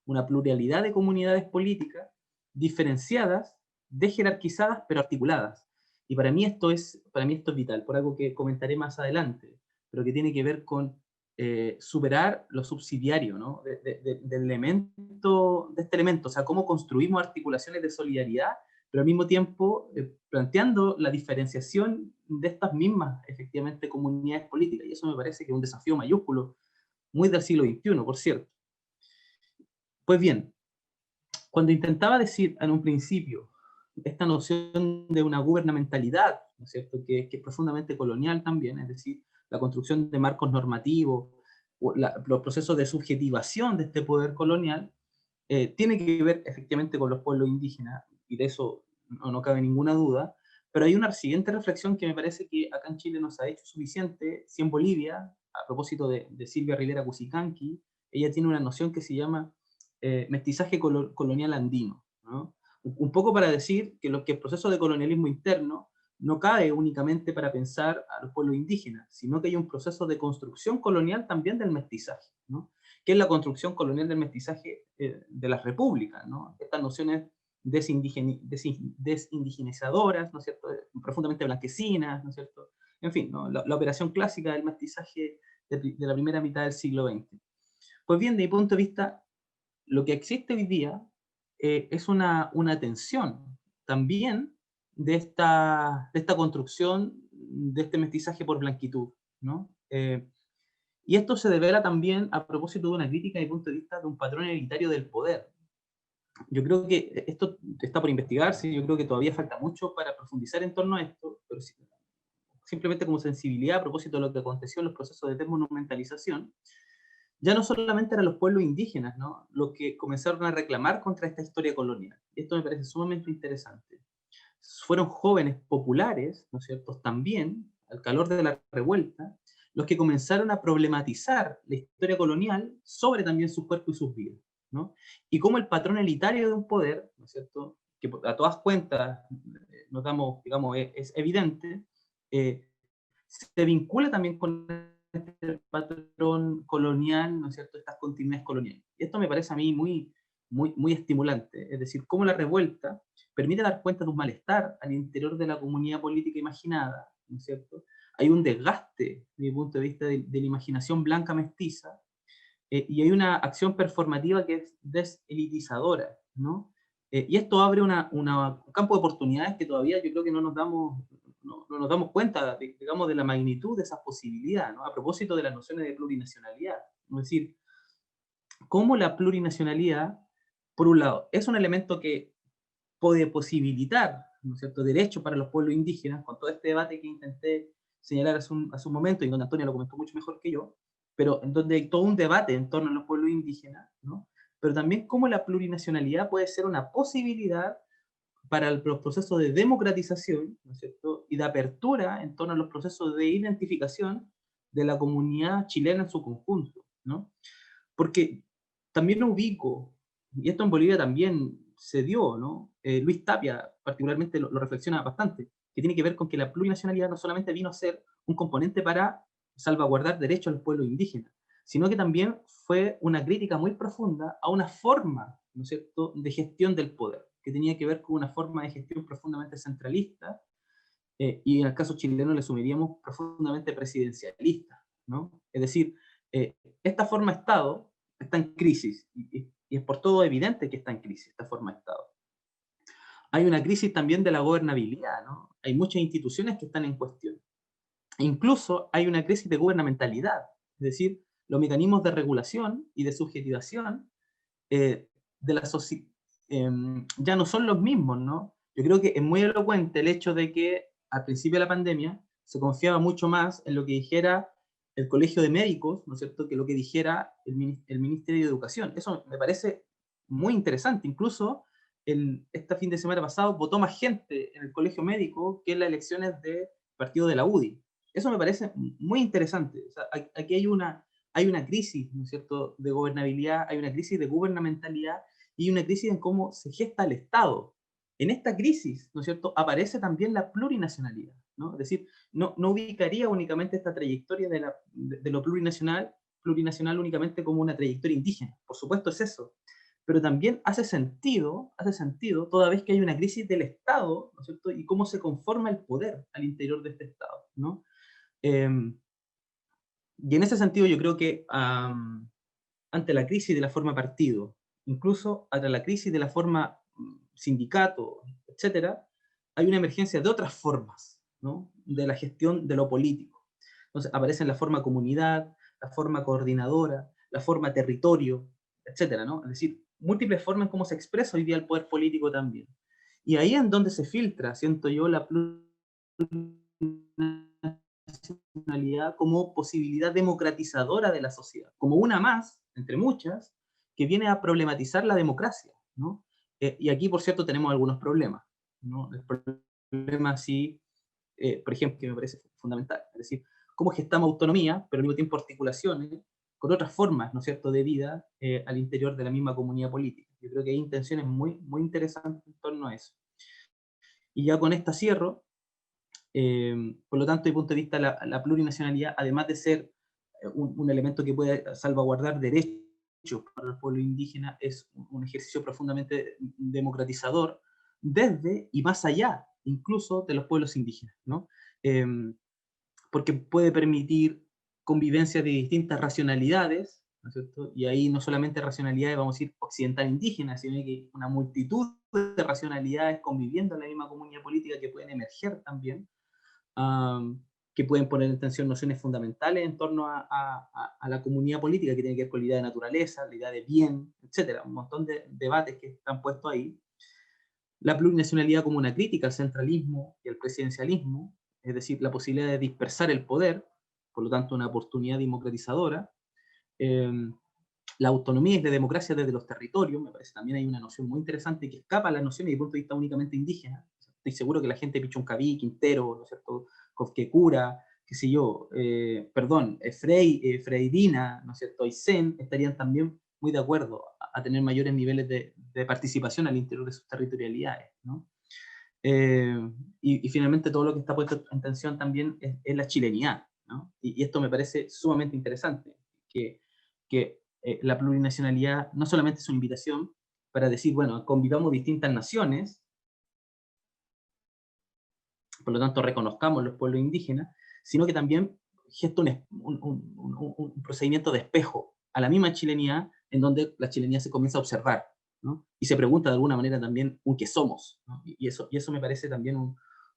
una pluralidad de comunidades políticas diferenciadas, desjerarquizadas, pero articuladas. Y para mí esto es vital, por algo que comentaré más adelante, pero que tiene que ver con superar lo subsidiario, ¿no?, de este elemento, o sea, cómo construimos articulaciones de solidaridad, pero al mismo tiempo planteando la diferenciación de estas mismas, efectivamente, comunidades políticas. Y eso me parece que es un desafío mayúsculo, muy del siglo XXI, por cierto. Pues bien, cuando intentaba decir en un principio esta noción de una gubernamentalidad, ¿no es cierto?, que es profundamente colonial también, es decir, la construcción de marcos normativos, los procesos de subjetivación de este poder colonial, tiene que ver efectivamente con los pueblos indígenas, y de eso no cabe ninguna duda, pero hay una siguiente reflexión que me parece que acá en Chile no se ha hecho suficiente, si en Bolivia, a propósito de Silvia Rivera Cusicanqui, ella tiene una noción que se llama mestizaje colonial andino, ¿no? Un poco para decir que el proceso de colonialismo interno no cabe únicamente para pensar a los pueblos indígenas, sino que hay un proceso de construcción colonial también del mestizaje, ¿no?, que es la construcción colonial del mestizaje de las repúblicas, ¿no?, estas nociones desindígenizadoras, ¿no es cierto?, profundamente blanquecinas, ¿no es cierto?, en fin, ¿no?, la operación clásica del mestizaje de la primera mitad del siglo XX. Pues bien, de mi punto de vista, lo que existe hoy día es una tensión también de esta construcción, de este mestizaje por blanquitud, ¿no? Y esto se devela también a propósito de una crítica desde el punto de vista de un patrón hereditario del poder. yo creo que esto está por investigarse, yo creo que todavía falta mucho para profundizar en torno a esto, pero simplemente como sensibilidad a propósito de lo que aconteció en los procesos de desmonumentalización, ya no solamente eran los pueblos indígenas, ¿no?, los que comenzaron a reclamar contra esta historia colonial. Y esto me parece sumamente interesante. Fueron jóvenes populares, ¿no es cierto?, también, al calor de la revuelta, los que comenzaron a problematizar la historia colonial sobre también sus cuerpos y sus vidas, ¿no? Y cómo el patrón elitario de un poder, ¿no es cierto?, que a todas cuentas nos damos, digamos, es evidente, se vincula también con este patrón colonial, ¿no es cierto?, estas continuidades coloniales. Y esto me parece a mí muy estimulante, es decir, cómo la revuelta permite dar cuenta de un malestar al interior de la comunidad política imaginada, ¿no es cierto? Hay un desgaste, desde mi punto de vista, de la imaginación blanca mestiza, y hay una acción performativa que es deselitizadora, ¿no? Y esto abre un campo de oportunidades que todavía yo creo que no nos damos cuenta, digamos, de la magnitud de esas posibilidades, ¿no? A propósito de las nociones de plurinacionalidad. Es decir, cómo la plurinacionalidad, por un lado, es un elemento que puede posibilitar, ¿no es cierto?, derechos para los pueblos indígenas, con todo este debate que intenté señalar hace un momento, y donde Antonio lo comentó mucho mejor que yo, pero en donde hay todo un debate en torno a los pueblos indígenas, ¿no? Pero también cómo la plurinacionalidad puede ser una posibilidad para los procesos de democratización, ¿no es cierto?, y de apertura en torno a los procesos de identificación de la comunidad chilena en su conjunto, ¿no? Porque también lo ubico, y esto en Bolivia también se dio, ¿no? Luis Tapia particularmente lo reflexiona bastante, que tiene que ver con que la plurinacionalidad no solamente vino a ser un componente para salvaguardar derechos a los pueblos indígenas, sino que también fue una crítica muy profunda a una forma, ¿no es cierto?, de gestión del poder, que tenía que ver con una forma de gestión profundamente centralista, y en el caso chileno le sumiríamos profundamente presidencialista, ¿no? Es decir, esta forma de Estado está en crisis, y es por todo evidente que está en crisis esta forma de Estado. Hay una crisis también de la gobernabilidad, ¿no? Hay muchas instituciones que están en cuestión. E incluso hay una crisis de gubernamentalidad, es decir, los mecanismos de regulación y de subjetivación de la sociedad ya no son los mismos, ¿no? Yo creo que es muy elocuente el hecho de que al principio de la pandemia se confiaba mucho más en lo que dijera el Colegio de Médicos, ¿no es cierto?, que lo que dijera el Ministerio de Educación. Eso me parece muy interesante. Incluso este fin de semana pasado votó más gente en el Colegio Médico que en las elecciones del partido de la UDI. Eso me parece muy interesante. O sea, aquí hay una crisis, ¿no es cierto?, de gobernabilidad, hay una crisis de gubernamentalidad y una crisis en cómo se gesta el Estado. En esta crisis, ¿no es cierto?, aparece también la plurinacionalidad, ¿no? Es decir, no ubicaría únicamente esta trayectoria de lo plurinacional únicamente como una trayectoria indígena. Por supuesto es eso. Pero también hace sentido toda vez que hay una crisis del Estado, ¿no es cierto?, y cómo se conforma el poder al interior de este Estado, ¿no? Y en ese sentido yo creo que ante la crisis de la forma partido, incluso ante la crisis de la forma sindicato, etcétera, hay una emergencia de otras formas, ¿no?, de la gestión de lo político. Entonces aparecen la forma comunidad, la forma coordinadora, la forma territorio, etcétera, ¿no? Es decir, múltiples formas en cómo se expresa hoy día el poder político también. Y ahí es donde se filtra, siento yo, la plurinacionalidad como posibilidad democratizadora de la sociedad, como una más, entre muchas, que viene a problematizar la democracia, ¿no? Y aquí, por cierto, tenemos algunos problemas, ¿no? El problema, sí, por ejemplo, que me parece fundamental, es decir, cómo gestamos autonomía, pero al mismo tiempo articulaciones con otras formas, ¿no es cierto?, de vida al interior de la misma comunidad política. Yo creo que hay intenciones muy interesantes en torno a eso. Y ya con esta cierro. Por lo tanto, desde mi punto de vista, la plurinacionalidad, además de ser un elemento que puede salvaguardar derechos para el pueblo indígena, es un ejercicio profundamente democratizador desde y más allá, incluso de los pueblos indígenas, ¿no? Porque puede permitir convivencia de distintas racionalidades, ¿no es cierto? Y ahí no solamente racionalidades, vamos a decir, occidental-indígenas, sino que una multitud de racionalidades conviviendo en la misma comunidad política que pueden emerger también. que pueden poner en tensión nociones fundamentales en torno a la comunidad política, que tiene que ver con la idea de naturaleza, la idea de bien, etcétera, un montón de debates que están puestos ahí. La plurinacionalidad como una crítica al centralismo y al presidencialismo, es decir, la posibilidad de dispersar el poder, por lo tanto una oportunidad democratizadora. La autonomía y la democracia desde los territorios, me parece también hay una noción muy interesante que escapa a las nociones desde el punto de vista únicamente indígena. Estoy seguro que la gente de Pichuncaví, Quintero, ¿no es cierto?, Cosquecura, qué sé yo, Freirina, ¿no es cierto?, Aysén, estarían también muy de acuerdo a tener mayores niveles de participación al interior de sus territorialidades, ¿no? Y finalmente todo lo que está puesto en tensión también es la chilenidad, ¿no? Y esto me parece sumamente interesante, que la plurinacionalidad no solamente es una invitación para decir, bueno, convivamos distintas naciones, por lo tanto reconozcamos los pueblos indígenas, sino que también gesta un procedimiento de espejo a la misma chilenidad, en donde la chilenidad se comienza a observar, ¿no? Y se pregunta de alguna manera también un qué somos, ¿no? Y eso me parece también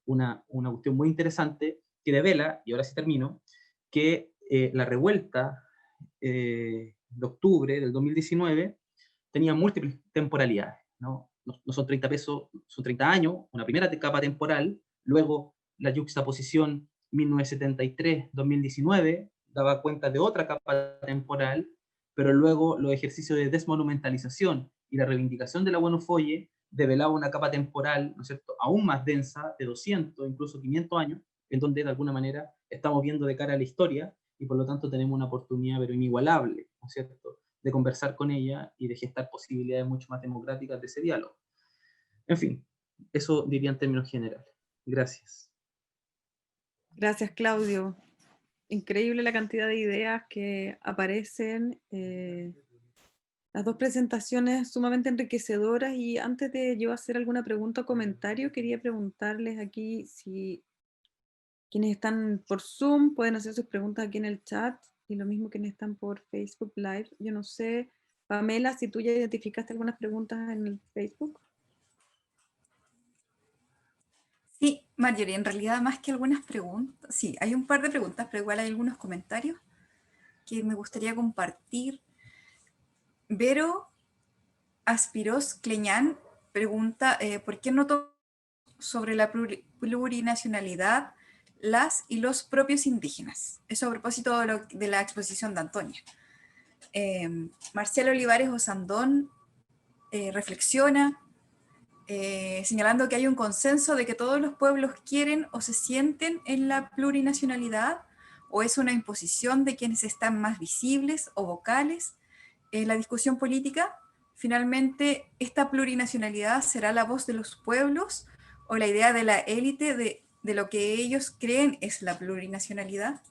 una cuestión muy interesante que devela, y ahora sí termino, que la revuelta de octubre del 2019 tenía múltiples temporalidades, ¿no? No son 30 pesos, son 30 años, una primera capa temporal, luego la yuxtaposición 1973-2019 daba cuenta de otra capa temporal, pero luego los ejercicios de desmonumentalización y la reivindicación de la Buenos Folle develaba una capa temporal, ¿no es cierto?, aún más densa, de 200, incluso 500 años, en donde de alguna manera estamos viendo de cara a la historia y por lo tanto tenemos una oportunidad pero inigualable, ¿no es cierto?, de conversar con ella y de gestar posibilidades mucho más democráticas de ese diálogo. En fin, eso diría en términos generales. Gracias. Gracias, Claudio. Increíble la cantidad de ideas que aparecen. Las dos presentaciones sumamente enriquecedoras, y antes de yo hacer alguna pregunta o comentario, quería preguntarles aquí si quienes están por Zoom pueden hacer sus preguntas aquí en el chat, y lo mismo quienes están por Facebook Live. Yo no sé, Pamela, si tú ya identificaste algunas preguntas en el Facebook. Sí, Marjorie, en realidad más que algunas preguntas, sí, hay un par de preguntas, pero igual hay algunos comentarios que me gustaría compartir. Vero Aspiros Cleñán pregunta, ¿por qué no toca sobre la plurinacionalidad las y los propios indígenas? Eso a propósito de la exposición de Antonia. Marcelo Olivares Osandón reflexiona, señalando que hay un consenso de que todos los pueblos quieren o se sienten en la plurinacionalidad, o es una imposición de quienes están más visibles o vocales en la discusión política. Finalmente, ¿esta plurinacionalidad será la voz de los pueblos o la idea de la élite de lo que ellos creen es la plurinacionalidad?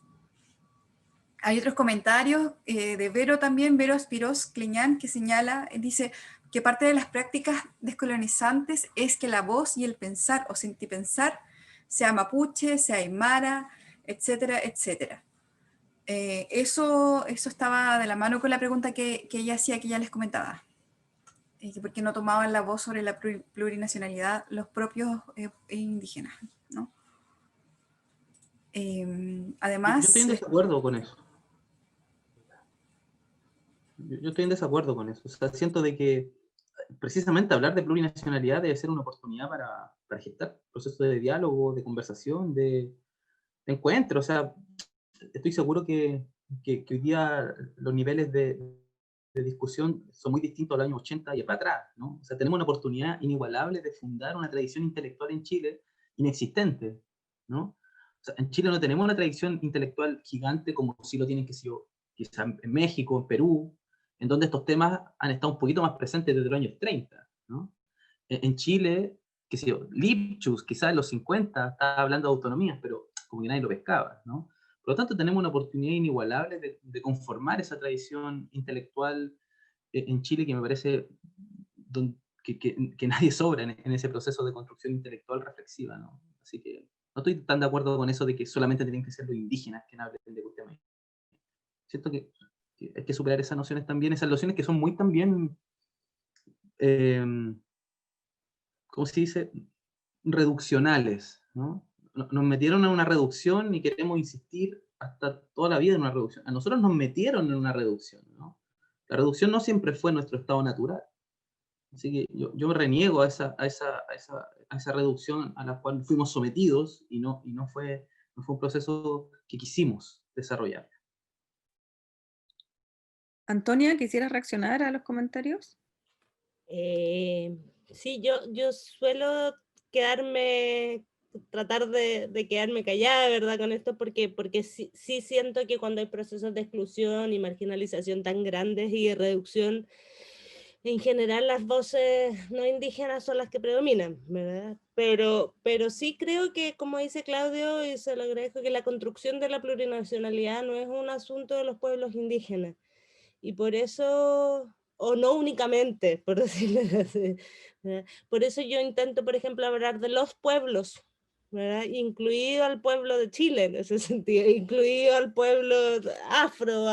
Hay otros comentarios de Vero también, Vero Aspiros Cleñán, que señala, dice que parte de las prácticas descolonizantes es que la voz y el pensar o sentipensar sea mapuche, sea aymara, etcétera, etcétera. Eso estaba de la mano con la pregunta que ella hacía, que ya les comentaba. ¿Por qué no tomaban la voz sobre la plurinacionalidad los propios indígenas, ¿no? Además... Yo estoy en desacuerdo con eso. Yo estoy en desacuerdo con eso. O sea, siento de que precisamente hablar de plurinacionalidad debe ser una oportunidad para gestar procesos de diálogo, de conversación, de encuentro. O sea, estoy seguro que hoy día los niveles de discusión son muy distintos al año 80 y para atrás, ¿no? O sea, tenemos una oportunidad inigualable de fundar una tradición intelectual en Chile inexistente, ¿no? O sea, en Chile no tenemos una tradición intelectual gigante como si lo tienen, quizá en México, en Perú, en donde estos temas han estado un poquito más presentes desde los años 30, ¿no? En Chile, qué sé yo, Lipschutz, quizás en los 50, estaba hablando de autonomías, pero como que nadie lo pescaba, ¿no? Por lo tanto, tenemos una oportunidad inigualable de conformar esa tradición intelectual en Chile, que me parece que nadie sobra en ese proceso de construcción intelectual reflexiva, ¿no? Así que no estoy tan de acuerdo con eso de que solamente tienen que ser los indígenas quienes hablen de este tema. Siento que hay que superar esas nociones también, esas nociones que son muy también, ¿cómo se dice?, reduccionales, ¿no? nos metieron en una reducción y queremos insistir hasta toda la vida en una reducción. A nosotros nos metieron en una reducción, ¿no? La reducción no siempre fue nuestro estado natural. Así que yo me reniego a esa reducción a la cual fuimos sometidos y no fue un proceso que quisimos desarrollar. Antonia, ¿quisieras reaccionar a los comentarios? Sí, yo suelo tratar de quedarme callada, ¿verdad? Con esto, porque sí siento que cuando hay procesos de exclusión y marginalización tan grandes y de reducción, en general las voces no indígenas son las que predominan, ¿verdad? Pero sí creo que, como dice Claudio, y se lo agradezco, que la construcción de la plurinacionalidad no es un asunto de los pueblos indígenas. Y por eso, o no únicamente, por decirlo así, ¿verdad? Por eso yo intento, por ejemplo, hablar de los pueblos, ¿verdad? Incluido al pueblo de Chile en ese sentido, incluido al pueblo afro,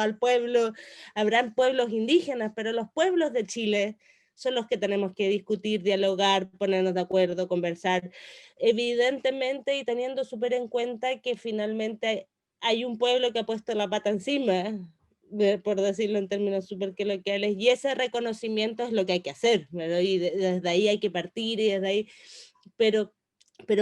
habrán pueblos indígenas, pero los pueblos de Chile son los que tenemos que discutir, dialogar, ponernos de acuerdo, conversar, evidentemente, y teniendo súper en cuenta que finalmente hay un pueblo que ha puesto la pata encima, por decirlo en términos súper coloquiales, y ese reconocimiento es lo que hay que hacer, ¿verdad? Y desde ahí hay que partir, y desde ahí, pero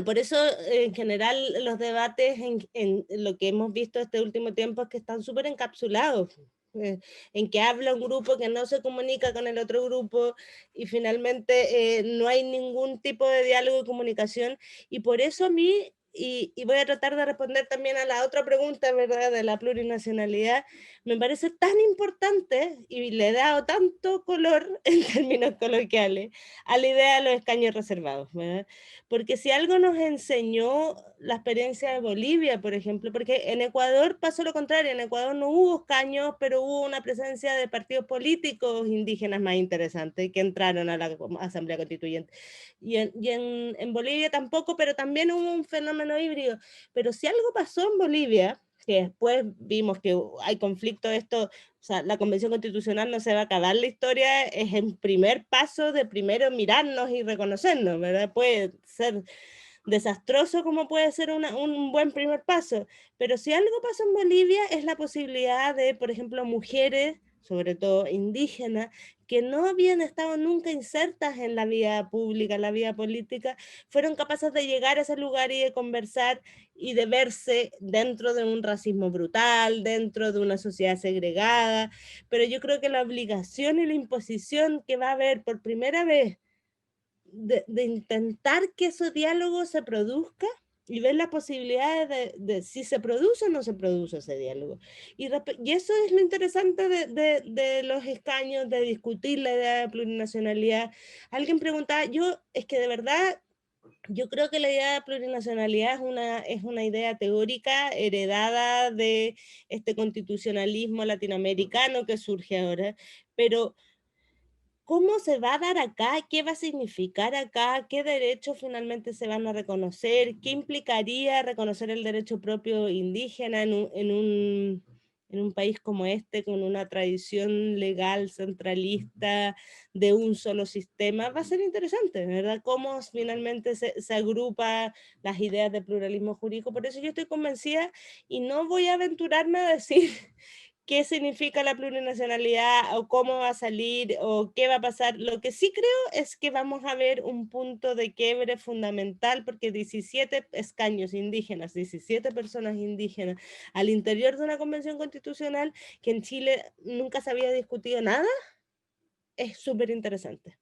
por eso, en general, los debates en lo que hemos visto este último tiempo es que están súper encapsulados, en que habla un grupo que no se comunica con el otro grupo, y finalmente no hay ningún tipo de diálogo y comunicación, y por eso a mí, y voy a tratar de responder también a la otra pregunta, ¿verdad?, de la plurinacionalidad, me parece tan importante, y le he dado tanto color, en términos coloquiales, a la idea de los escaños reservados, ¿verdad? Porque si algo nos enseñó la experiencia de Bolivia, por ejemplo, porque en Ecuador pasó lo contrario, en Ecuador no hubo escaños, pero hubo una presencia de partidos políticos indígenas más interesantes que entraron a la Asamblea Constituyente. Y en Bolivia tampoco, pero también hubo un fenómeno híbrido. Pero si algo pasó en Bolivia, que después vimos que hay conflicto de esto, o sea, la Convención Constitucional no se va a acabar la historia, es el primer paso de primero mirarnos y reconocernos, ¿verdad? Puede ser desastroso como puede ser un buen primer paso, pero si algo pasa en Bolivia es la posibilidad de, por ejemplo, mujeres, sobre todo indígenas, que no habían estado nunca insertas en la vida pública, en la vida política, fueron capaces de llegar a ese lugar y de conversar y de verse dentro de un racismo brutal, dentro de una sociedad segregada, pero yo creo que la obligación y la imposición que va a haber por primera vez de intentar que ese diálogo se produzca y ver las posibilidades de si se produce o no se produce ese diálogo. Y eso es lo interesante de los escaños, de discutir la idea de plurinacionalidad. Alguien preguntaba, es que de verdad, yo creo que la idea de plurinacionalidad es una idea teórica heredada de este constitucionalismo latinoamericano que surge ahora, pero ¿cómo se va a dar acá? ¿Qué va a significar acá? ¿Qué derechos finalmente se van a reconocer? ¿Qué implicaría reconocer el derecho propio indígena en un país como este, con una tradición legal centralista de un solo sistema? Va a ser interesante, ¿verdad? Cómo finalmente se agrupa las ideas de pluralismo jurídico. Por eso yo estoy convencida y no voy a aventurarme a decir qué significa la plurinacionalidad o cómo va a salir o qué va a pasar. Lo que sí creo es que vamos a ver un punto de quiebre fundamental porque 17 escaños indígenas, 17 personas indígenas al interior de una convención constitucional que en Chile nunca se había discutido nada, es súper interesante.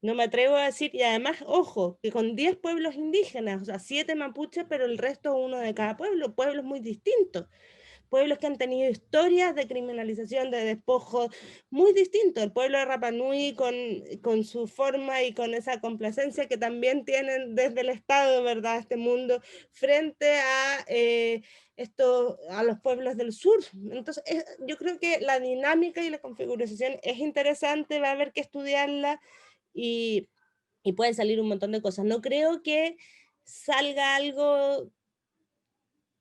No me atrevo a decir, y además, ojo, que con 10 pueblos indígenas, o sea, 7 mapuches, pero el resto uno de cada pueblo, pueblos muy distintos. Pueblos que han tenido historias de criminalización, de despojo muy distintos. El pueblo de Rapa Nui con su forma y con esa complacencia que también tienen desde el Estado, ¿verdad?, este mundo, frente a, a los pueblos del sur. Entonces, yo creo que la dinámica y la configuración es interesante, va a haber que estudiarla y pueden salir un montón de cosas. No creo que salga algo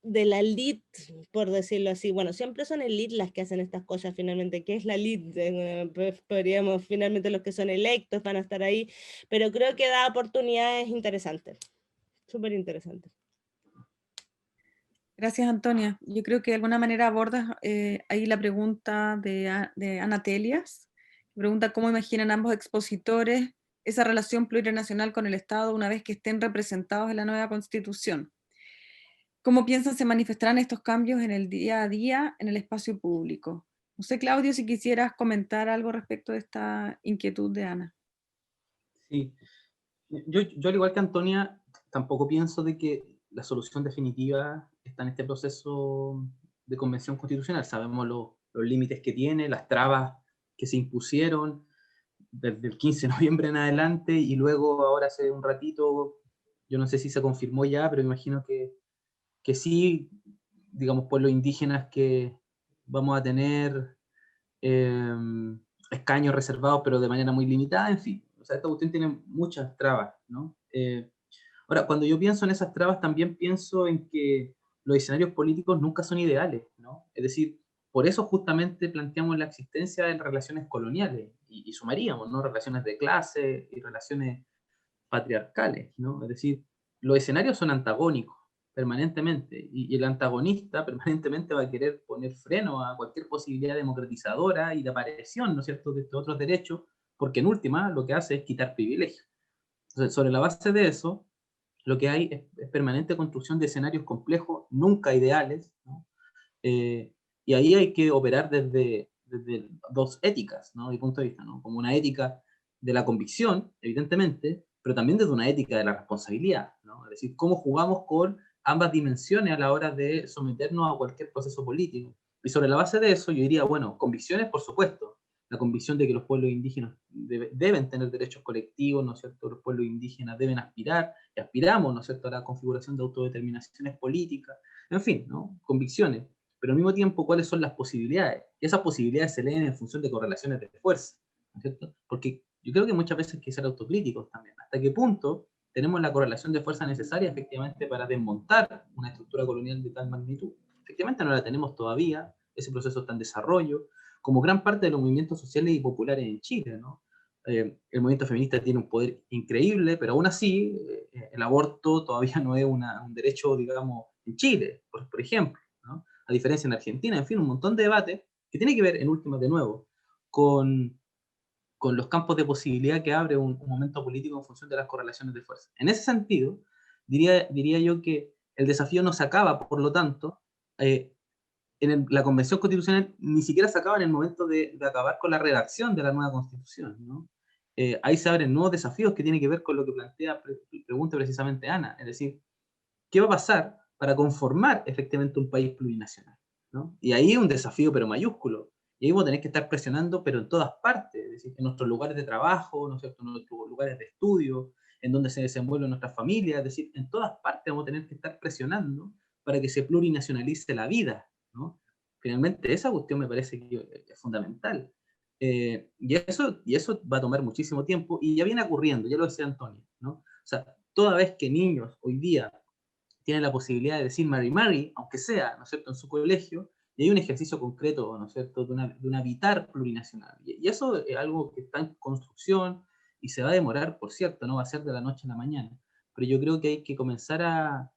de la elite, por decirlo así. Bueno, siempre son elite las que hacen estas cosas finalmente. ¿Qué es la elite? Pues podríamos, finalmente los que son electos van a estar ahí, pero creo que da oportunidades interesantes, súper interesantes. Gracias, Antonia. Yo creo que de alguna manera abordas ahí la pregunta de Ana Telias. Pregunta cómo imaginan ambos expositores esa relación plurinacional con el Estado una vez que estén representados en la nueva Constitución. ¿Cómo piensan se manifestarán estos cambios en el día a día en el espacio público? No sé, Claudio, si quisieras comentar algo respecto de esta inquietud de Ana. Sí, yo al igual que Antonia, tampoco pienso de que la solución definitiva está en este proceso de convención constitucional. Sabemos los límites que tiene, las trabas que se impusieron desde el 15 de noviembre en adelante, y luego ahora hace un ratito, yo no sé si se confirmó ya, pero imagino que sí, digamos, pueblos indígenas que vamos a tener eh, escaños reservados, pero de manera muy limitada, en fin. O sea, esta cuestión tiene muchas trabas, ¿no? Ahora, cuando yo pienso en esas trabas, también pienso en que los escenarios políticos nunca son ideales, ¿no? Es decir, por eso justamente planteamos la existencia de relaciones coloniales y sumaríamos, ¿no? Relaciones de clase y relaciones patriarcales, ¿no? Es decir, los escenarios son antagónicos permanentemente, y el antagonista permanentemente va a querer poner freno a cualquier posibilidad democratizadora y de aparición, ¿no es cierto?, de estos otros derechos, porque en última lo que hace es quitar privilegios. Entonces, sobre la base de eso, lo que hay es permanente construcción de escenarios complejos, nunca ideales, ¿no? Y ahí hay que operar desde dos éticas, ¿no? De mi punto de vista, ¿no? Como una ética de la convicción, evidentemente, pero también desde una ética de la responsabilidad, ¿no? Es decir, cómo jugamos con ambas dimensiones a la hora de someternos a cualquier proceso político. Y sobre la base de eso, yo diría, bueno, convicciones, por supuesto, la convicción de que los pueblos indígenas deben tener derechos colectivos, ¿no es cierto? Los pueblos indígenas deben aspirar, y aspiramos, ¿no es cierto?, a la configuración de autodeterminaciones políticas, en fin, ¿no? Convicciones, pero al mismo tiempo, ¿cuáles son las posibilidades? Y esas posibilidades se leen en función de correlaciones de fuerza, ¿no es cierto? Porque yo creo que muchas veces hay que ser autocríticos también. ¿Hasta qué punto tenemos la correlación de fuerza necesaria efectivamente para desmontar una estructura colonial de tal magnitud? Efectivamente no la tenemos todavía, ese proceso está en desarrollo, como gran parte de los movimientos sociales y populares en Chile, ¿no? El movimiento feminista tiene un poder increíble, pero aún así el aborto todavía no es un derecho, digamos, en Chile, por ejemplo, ¿no? A diferencia en Argentina, en fin, un montón de debates que tiene que ver, en últimas, de nuevo, con los campos de posibilidad que abre un momento político en función de las correlaciones de fuerza. En ese sentido, diría yo que el desafío no se acaba, por lo tanto, la Convención Constitucional ni siquiera se acaba en el momento de acabar con la redacción de la nueva Constitución, ¿no? Ahí se abren nuevos desafíos que tienen que ver con lo que pregunta precisamente Ana, es decir, ¿qué va a pasar para conformar efectivamente un país plurinacional, ¿no? Y ahí un desafío pero mayúsculo, y ahí vamos a tener que estar presionando pero en todas partes, es decir, en nuestros lugares de trabajo, ¿no es cierto?, en nuestros lugares de estudio, en donde se desenvuelven nuestras familias, es decir, en todas partes vamos a tener que estar presionando para que se plurinacionalice la vida, ¿no? Finalmente esa cuestión me parece que es fundamental. Y eso va a tomar muchísimo tiempo, y ya viene ocurriendo, ya lo decía Antonio, ¿no? O sea, toda vez que niños hoy día tienen la posibilidad de decir Mary Mary, aunque sea, ¿no es cierto?, en su colegio, y hay un ejercicio concreto, ¿no es cierto?, de una habitar plurinacional. Y eso es algo que está en construcción y se va a demorar, por cierto, no va a ser de la noche a la mañana. Pero yo creo que hay que comenzar a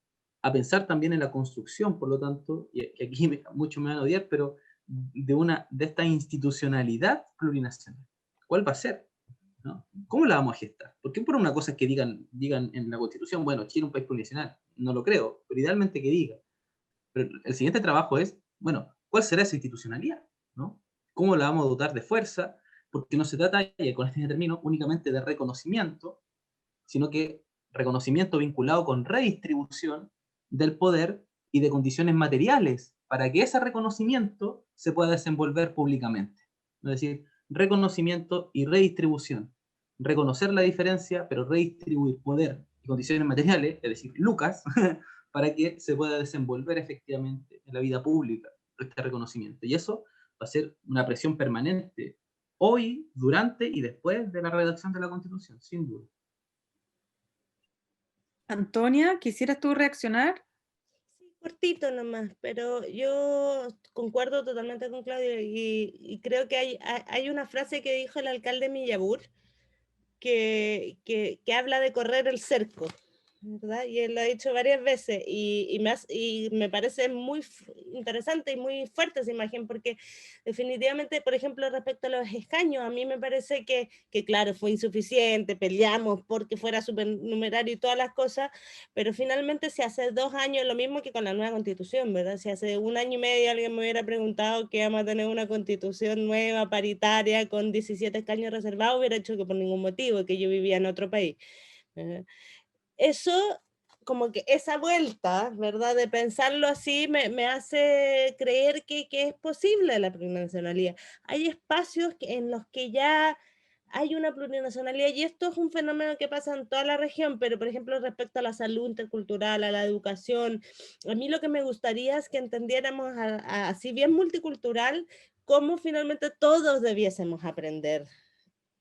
pensar también en la construcción, por lo tanto, y que aquí muchos me van a odiar, pero de esta institucionalidad plurinacional. ¿Cuál va a ser? ¿No? ¿Cómo la vamos a gestar? Porque por una cosa es que digan en la Constitución, bueno, Chile es un país plurinacional, no lo creo, pero idealmente que diga. Pero el siguiente trabajo es, bueno, ¿cuál será esa institucionalidad? ¿No? ¿Cómo la vamos a dotar de fuerza? Porque no se trata, y con este término, únicamente de reconocimiento, sino que reconocimiento vinculado con redistribución del poder y de condiciones materiales para que ese reconocimiento se pueda desenvolver públicamente. Es decir, reconocimiento y redistribución. Reconocer la diferencia, pero redistribuir poder y condiciones materiales, es decir, lucas, para que se pueda desenvolver efectivamente en la vida pública este reconocimiento. Y eso va a ser una presión permanente hoy, durante y después de la redacción de la Constitución, sin duda. Antonia, ¿quisieras tú reaccionar? Sí, cortito nomás, pero yo concuerdo totalmente con Claudia y creo que hay una frase que dijo el alcalde Millabur que habla de correr el cerco. ¿verdad? Y él lo ha dicho varias veces y me parece muy interesante y muy fuerte esa imagen porque definitivamente, por ejemplo, respecto a los escaños, a mí me parece que claro, fue insuficiente, peleamos porque fuera supernumerario y todas las cosas, pero finalmente si hace 2 años, lo mismo que con la nueva constitución, ¿verdad? Si hace 1 año y medio alguien me hubiera preguntado que íbamos a tener una constitución nueva, paritaria, con 17 escaños reservados, hubiera hecho que por ningún motivo, que yo vivía en otro país. Eso, como que esa vuelta, ¿verdad? De pensarlo así me hace creer que es posible la plurinacionalidad. Hay espacios en los que ya hay una plurinacionalidad y esto es un fenómeno que pasa en toda la región, pero por ejemplo respecto a la salud intercultural, a la educación, a mí lo que me gustaría es que entendiéramos así bien multicultural, cómo finalmente todos debiésemos aprender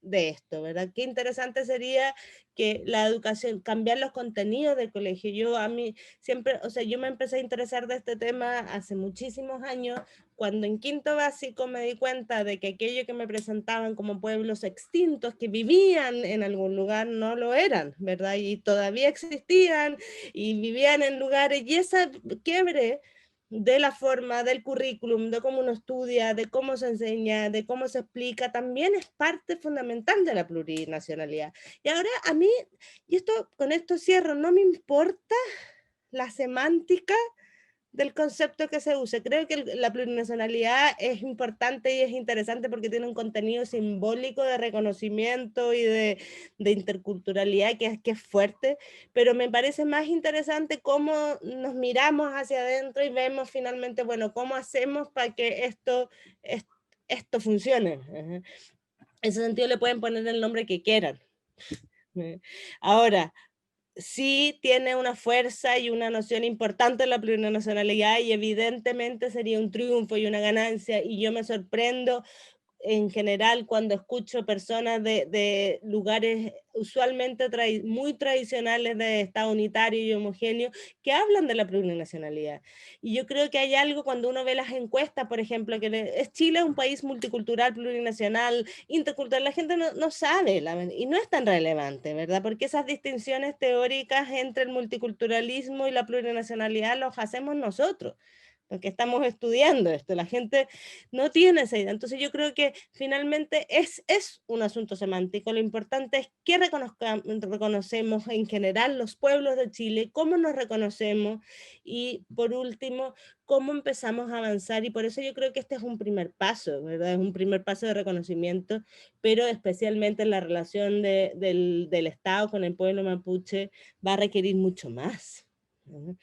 de esto, ¿verdad? Qué interesante sería que la educación, cambiar los contenidos del colegio. Yo a mí siempre, o sea, yo me empecé a interesar de este tema hace muchísimos años, cuando en quinto básico me di cuenta de que aquello que me presentaban como pueblos extintos que vivían en algún lugar no lo eran, ¿verdad? Y todavía existían y vivían en lugares, y esa quiebre de la forma, del currículum, de cómo uno estudia, de cómo se enseña, de cómo se explica, también es parte fundamental de la plurinacionalidad. Y ahora a mí, y esto con esto cierro, no me importa la semántica del concepto que se use. Creo que la plurinacionalidad es importante y es interesante porque tiene un contenido simbólico de reconocimiento y de interculturalidad que es fuerte, pero me parece más interesante cómo nos miramos hacia adentro y vemos finalmente, bueno, cómo hacemos para que esto funcione. En ese sentido le pueden poner el nombre que quieran. Ahora, sí tiene una fuerza y una noción importante en la plurinacionalidad y evidentemente sería un triunfo y una ganancia, y yo me sorprendo en general cuando escucho personas de lugares usualmente muy tradicionales de Estado unitario y homogéneo que hablan de la plurinacionalidad. Y yo creo que hay algo cuando uno ve las encuestas, por ejemplo, es Chile un país multicultural, plurinacional, intercultural, la gente no sabe y no es tan relevante, ¿verdad? Porque esas distinciones teóricas entre el multiculturalismo y la plurinacionalidad los hacemos nosotros, porque estamos estudiando esto, la gente no tiene esa idea. Entonces yo creo que finalmente es un asunto semántico. Lo importante es qué reconocemos en general los pueblos de Chile, cómo nos reconocemos y por último, cómo empezamos a avanzar. Y por eso yo creo que este es un primer paso, ¿verdad? Es un primer paso de reconocimiento, pero especialmente en la relación del Estado con el pueblo mapuche va a requerir mucho más, ¿no?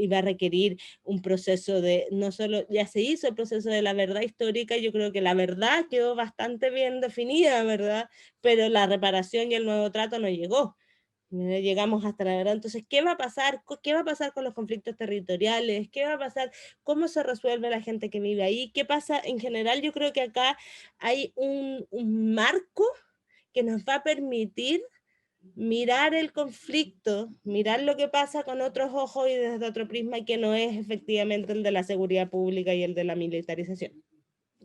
Y va a requerir un proceso de, no solo, ya se hizo el proceso de la verdad histórica, yo creo que la verdad quedó bastante bien definida, ¿verdad? Pero la reparación y el nuevo trato no llegó. Llegamos hasta la verdad. Entonces, ¿qué va a pasar? ¿Qué va a pasar con los conflictos territoriales? ¿Qué va a pasar? ¿Cómo se resuelve la gente que vive ahí? ¿Qué pasa? En general, yo creo que acá hay un marco que nos va a permitir mirar el conflicto, mirar lo que pasa con otros ojos y desde otro prisma que no es efectivamente el de la seguridad pública y el de la militarización,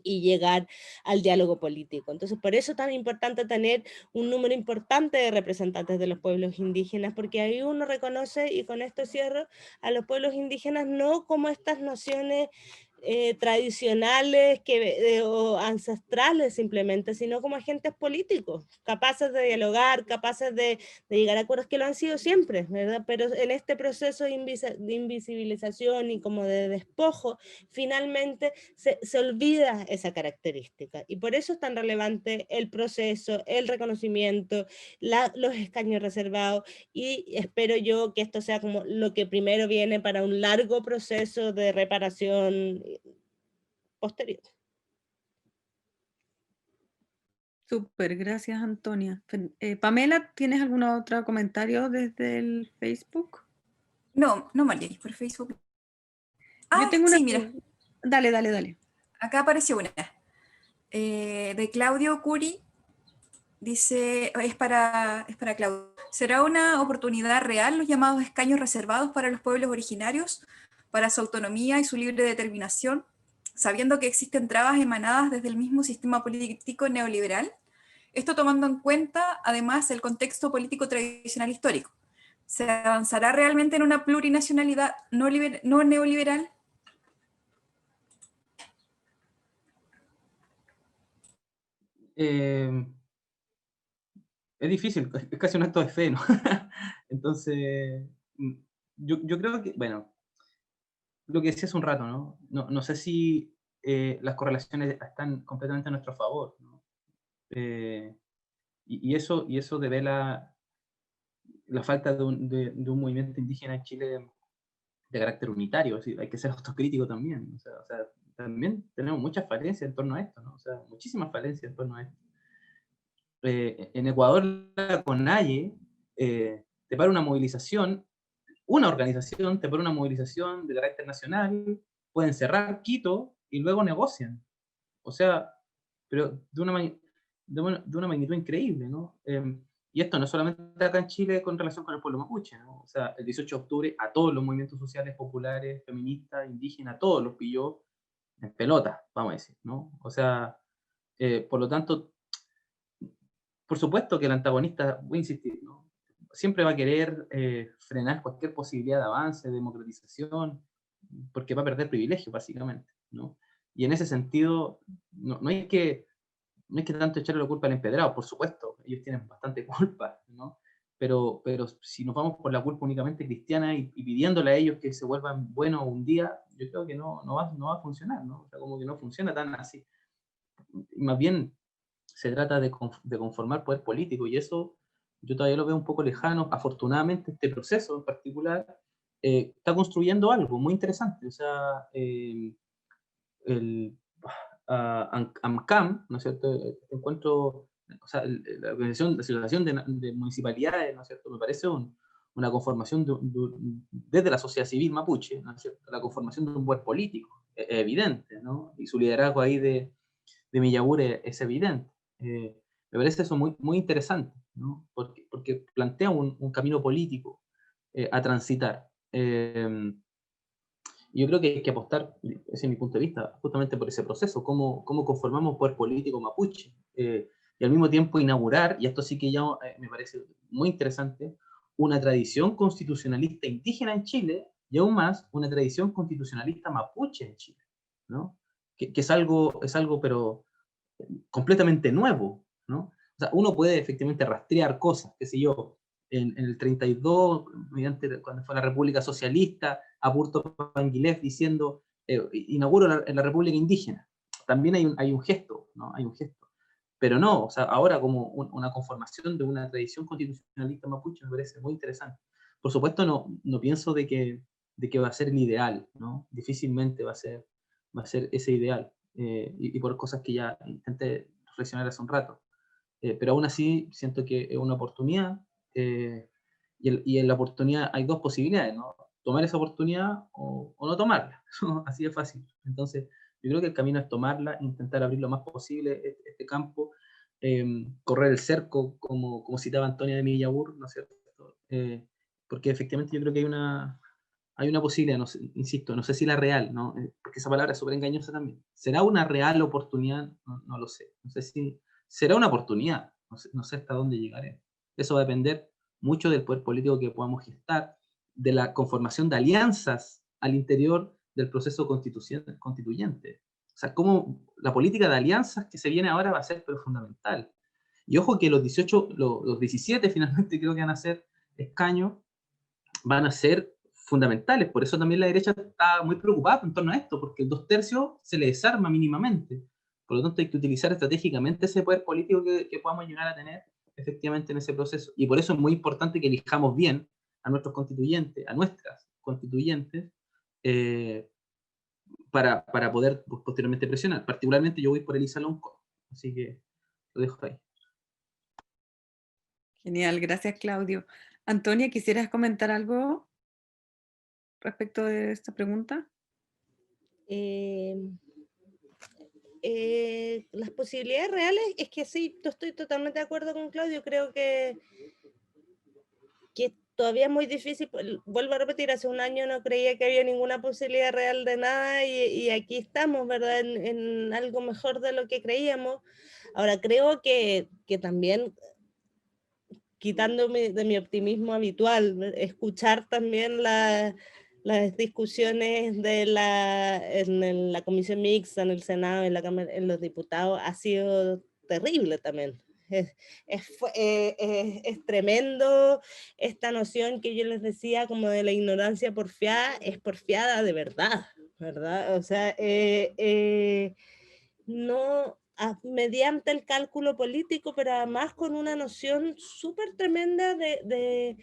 y llegar al diálogo político. Entonces, por eso es tan importante tener un número importante de representantes de los pueblos indígenas, porque ahí uno reconoce, y con esto cierro, a los pueblos indígenas no como estas nociones tradicionales o ancestrales simplemente, sino como agentes políticos, capaces de dialogar, capaces de llegar a acuerdos, que lo han sido siempre, ¿verdad? Pero en este proceso de invisibilización y como de despojo, finalmente se olvida esa característica. Y por eso es tan relevante el proceso, el reconocimiento, los escaños reservados, y espero yo que esto sea como lo que primero viene para un largo proceso de reparación posterior. Súper, gracias Antonia. Pamela, ¿tienes algún otro comentario desde el Facebook? No, Marjorie, por Facebook. Yo tengo una... Sí, mira. Dale. Acá apareció una. De Claudio Curi. Dice, es para Claudio. ¿Será una oportunidad real los llamados escaños reservados para los pueblos originarios, para su autonomía y su libre determinación, sabiendo que existen trabas emanadas desde el mismo sistema político neoliberal? Esto tomando en cuenta, además, el contexto político tradicional histórico. ¿Se avanzará realmente en una plurinacionalidad no neoliberal? Eh, es difícil, es casi un acto de fe, ¿no? Entonces, mm, yo creo que, bueno, lo que decía hace un rato, ¿no? No sé si las correlaciones están completamente a nuestro favor, ¿no? Eh, y eso devela la falta de un movimiento indígena en Chile de carácter unitario, es decir, hay que ser autocrítico también, o sea, también tenemos muchas falencias en torno a esto, ¿no? O sea, muchísimas falencias en torno a esto. En Ecuador, la CONAIE te para una organización te para una movilización de carácter nacional, pueden cerrar Quito y luego negocian. O sea, pero de una magnitud increíble, ¿no? Y esto no solamente acá en Chile con relación con el pueblo mapuche, ¿no? O sea, el 18 de octubre a todos los movimientos sociales populares, feministas, indígenas, todos los pilló en pelota, vamos a decir, ¿no? O sea, por lo tanto, por supuesto que el antagonista, voy a insistir, ¿no? Siempre va a querer frenar cualquier posibilidad de avance, de democratización, porque va a perder privilegio, básicamente, ¿no? Y en ese sentido, no hay que tanto echarle la culpa al empedrado, por supuesto, ellos tienen bastante culpa, ¿no? Pero si nos vamos por la culpa únicamente cristiana y pidiéndole a ellos que se vuelvan buenos un día, yo creo que no va a funcionar, ¿no? O sea, como que no funciona tan así. Más bien se trata de conformar poder político y eso yo todavía lo veo un poco lejano. Afortunadamente este proceso en particular está construyendo algo muy interesante, o sea, el AMCAM, ¿no es cierto? Este encuentro, o sea, la Asociación de Municipalidades, ¿no es cierto? Me parece una conformación desde la sociedad civil mapuche, ¿no es cierto? La conformación de un buen político, evidente, ¿no? Y su liderazgo ahí de Millabur es evidente. Me parece eso muy, muy interesante, ¿no? Porque plantea un camino político a transitar. Y yo creo que hay que apostar, ese es mi punto de vista, justamente por ese proceso, cómo conformamos un poder político mapuche, y al mismo tiempo inaugurar, y esto sí que ya me parece muy interesante, una tradición constitucionalista indígena en Chile, y aún más, una tradición constitucionalista mapuche en Chile, ¿no? Que es algo, pero completamente nuevo, ¿no? O sea, uno puede efectivamente rastrear cosas, qué sé yo, en el 32, cuando fue la República Socialista, a Purto Panguilef diciendo, inauguro la República Indígena. También hay un gesto, ¿no? Hay un gesto. Pero no, o sea, ahora como una conformación de una tradición constitucionalista mapuche me parece muy interesante. Por supuesto, no pienso de que va a ser el ideal, ¿no? Difícilmente va a ser ese ideal, y por cosas que ya intenté reflexionar hace un rato. Pero aún así siento que es una oportunidad, y en la oportunidad hay dos posibilidades, ¿no? Tomar esa oportunidad o no tomarla, así de fácil. Entonces, yo creo que el camino es tomarla, intentar abrir lo más posible este campo, correr el cerco, como citaba Antonia de Millabur, ¿no es cierto? Porque efectivamente yo creo que hay una posibilidad, no sé, insisto, no sé si la real, ¿no? Porque esa palabra es súper engañosa también. ¿Será una real oportunidad? No lo sé. No sé si será una oportunidad. No sé hasta dónde llegaré. Eso va a depender mucho del poder político que podamos gestar, de la conformación de alianzas al interior del proceso constituyente. O sea, cómo la política de alianzas que se viene ahora va a ser pero fundamental. Y ojo que los 18, los 17 finalmente creo que van a ser escaños, van a ser fundamentales. Por eso también la derecha está muy preocupada en torno a esto, porque 2/3 se le desarma mínimamente. Por lo tanto, hay que utilizar estratégicamente ese poder político que podamos llegar a tener efectivamente en ese proceso. Y por eso es muy importante que elijamos bien a nuestros constituyentes, a nuestras constituyentes, eh, para poder posteriormente presionar. Particularmente yo voy por Elisa Loncón. Así que lo dejo ahí. Genial, gracias Claudio. Antonia, ¿quisieras comentar algo respecto de esta pregunta? Las posibilidades reales es que sí, estoy totalmente de acuerdo con Claudio, creo que todavía es muy difícil. Vuelvo a repetir, hace un año no creía que había ninguna posibilidad real de nada y aquí estamos, ¿verdad? En algo mejor de lo que creíamos. Ahora, creo que también quitándome de mi optimismo habitual, escuchar también las discusiones de en la comisión mixta, en el Senado, en la Cámara, en los diputados, ha sido terrible también. Es tremendo esta noción que yo les decía como de la ignorancia porfiada, es porfiada de verdad, ¿verdad? O sea, no mediante el cálculo político, pero además con una noción súper tremenda de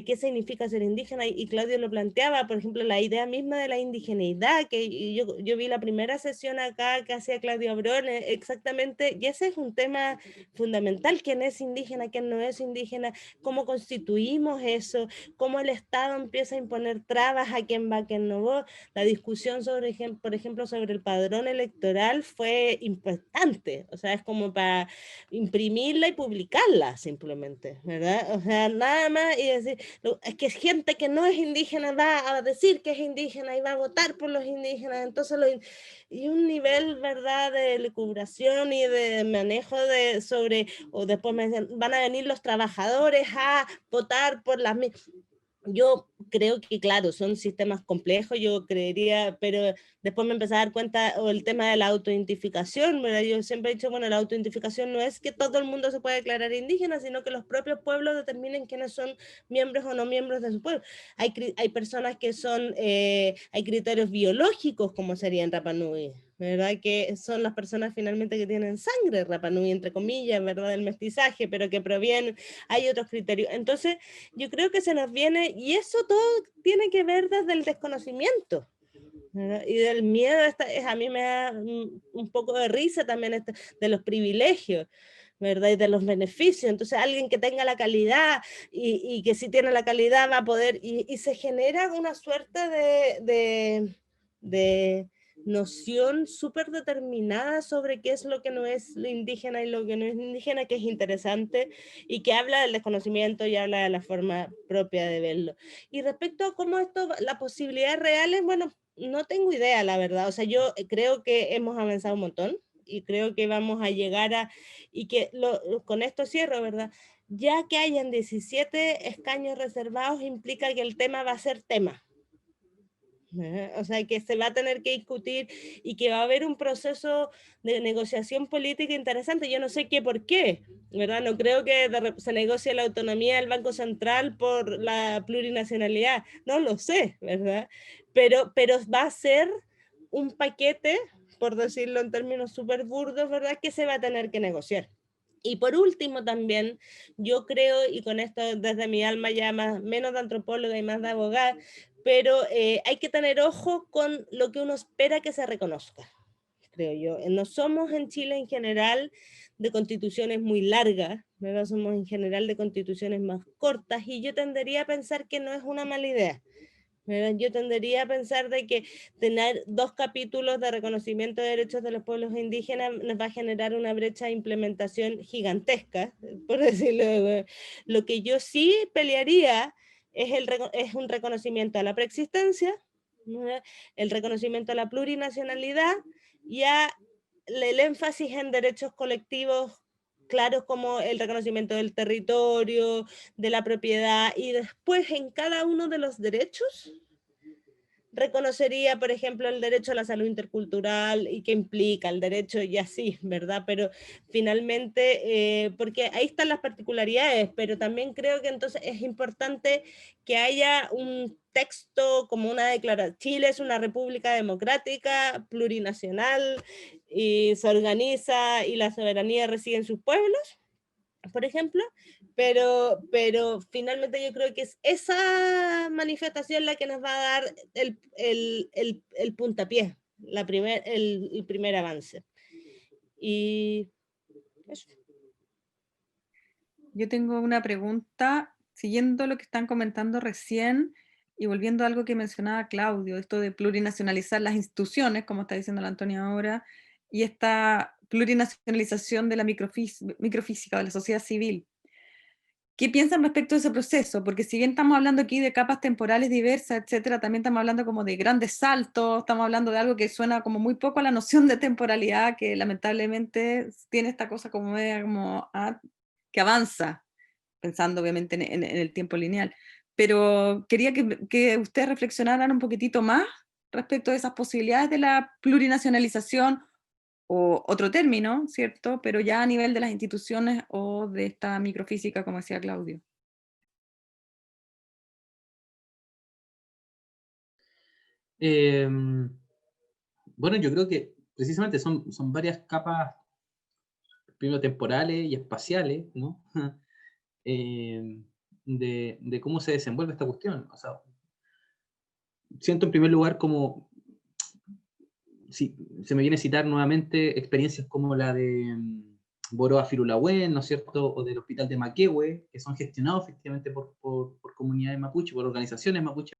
qué significa ser indígena, y Claudio lo planteaba, por ejemplo, la idea misma de la indigeneidad, que yo vi la primera sesión acá que hacía Claudio Abrón, exactamente, y ese es un tema fundamental: quién es indígena, quién no es indígena, cómo constituimos eso, cómo el Estado empieza a imponer trabas a quién va, a quién no va. La discusión sobre, por ejemplo, sobre el padrón electoral fue impactante, o sea, es como para imprimirla y publicarla simplemente, ¿verdad? O sea, nada más y decir, es que gente que no es indígena va a decir que es indígena y va a votar por los indígenas, entonces y un nivel, ¿verdad?, de lucubración y de manejo o después me dicen, van a venir los trabajadores a votar por las mismas. Yo creo que, claro, son sistemas complejos, yo creería, pero después me empecé a dar cuenta, o el tema de la autoidentificación, ¿verdad? Yo siempre he dicho, bueno, la autoidentificación no es que todo el mundo se pueda declarar indígena, sino que los propios pueblos determinen quiénes son miembros o no miembros de su pueblo. Hay personas que son, hay criterios biológicos, como sería en Rapa Nui, ¿verdad? Que son las personas finalmente que tienen sangre Rapa Nui, entre comillas, ¿verdad? Del mestizaje, pero que provienen, hay otros criterios. Entonces, yo creo que se nos viene, y eso todo tiene que ver desde el desconocimiento, ¿verdad? Y del miedo. A mí me da un poco de risa también de los privilegios, ¿verdad? Y de los beneficios. Entonces alguien que tenga la calidad y que si tiene la calidad va a poder, y se genera una suerte de noción súper determinada sobre qué es lo que no es indígena y lo que no es indígena, que es interesante y que habla del desconocimiento y habla de la forma propia de verlo. Y respecto a cómo las posibilidades reales, bueno, no tengo idea, la verdad. O sea, yo creo que hemos avanzado un montón y creo que vamos a llegar y que con esto cierro, ¿verdad? Ya que hayan 17 escaños reservados implica que el tema va a ser tema. O sea, que se va a tener que discutir y que va a haber un proceso de negociación política interesante. Yo no sé por qué, ¿verdad? No creo que se negocie la autonomía del Banco Central por la plurinacionalidad, no lo sé, ¿verdad? Pero va a ser un paquete, por decirlo en términos súper burdos, ¿verdad?, que se va a tener que negociar. Y por último también, yo creo, y con esto desde mi alma ya menos de antropóloga y más de abogada, pero hay que tener ojo con lo que uno espera que se reconozca, creo yo. No somos en Chile en general de constituciones muy largas, ¿verdad? Somos en general de constituciones más cortas, y yo tendería a pensar que no es una mala idea. Yo tendería a pensar de que tener 2 capítulos de reconocimiento de derechos de los pueblos indígenas nos va a generar una brecha de implementación gigantesca, por decirlo. Lo que yo sí pelearía es un reconocimiento a la preexistencia, el reconocimiento a la plurinacionalidad y el énfasis en derechos colectivos claros, como el reconocimiento del territorio, de la propiedad, y después en cada uno de los derechos reconocería, por ejemplo, el derecho a la salud intercultural y qué implica el derecho y así, ¿verdad? Pero finalmente, porque ahí están las particularidades, pero también creo que entonces es importante que haya un texto como una declaración. Chile es una república democrática, plurinacional, y se organiza y la soberanía reside en sus pueblos, por ejemplo, pero finalmente yo creo que es esa manifestación la que nos va a dar el puntapié, el primer avance. Y eso. Yo tengo una pregunta, siguiendo lo que están comentando recién y volviendo a algo que mencionaba Claudio, esto de plurinacionalizar las instituciones, como está diciendo la Antonia ahora, y esta plurinacionalización de la microfísica, de la sociedad civil. ¿Qué piensan respecto a ese proceso? Porque si bien estamos hablando aquí de capas temporales diversas, etcétera, también estamos hablando como de grandes saltos, estamos hablando de algo que suena como muy poco a la noción de temporalidad, que lamentablemente tiene esta cosa como media como que avanza. pensando obviamente en el tiempo lineal. Pero quería que ustedes reflexionaran un poquitito más respecto a esas posibilidades de la plurinacionalización, o otro término, ¿cierto? Pero ya a nivel de las instituciones o de esta microfísica, como decía Claudio. Bueno, yo creo que precisamente son varias capas, primero temporales y espaciales, ¿no? De cómo se desenvuelve esta cuestión. O sea, siento en primer lugar como, si se me viene a citar nuevamente experiencias como la de Boroa Firulahuen, ¿no es cierto? O del Hospital de Maquehue, que son gestionados efectivamente por comunidades mapuche, por organizaciones mapuche,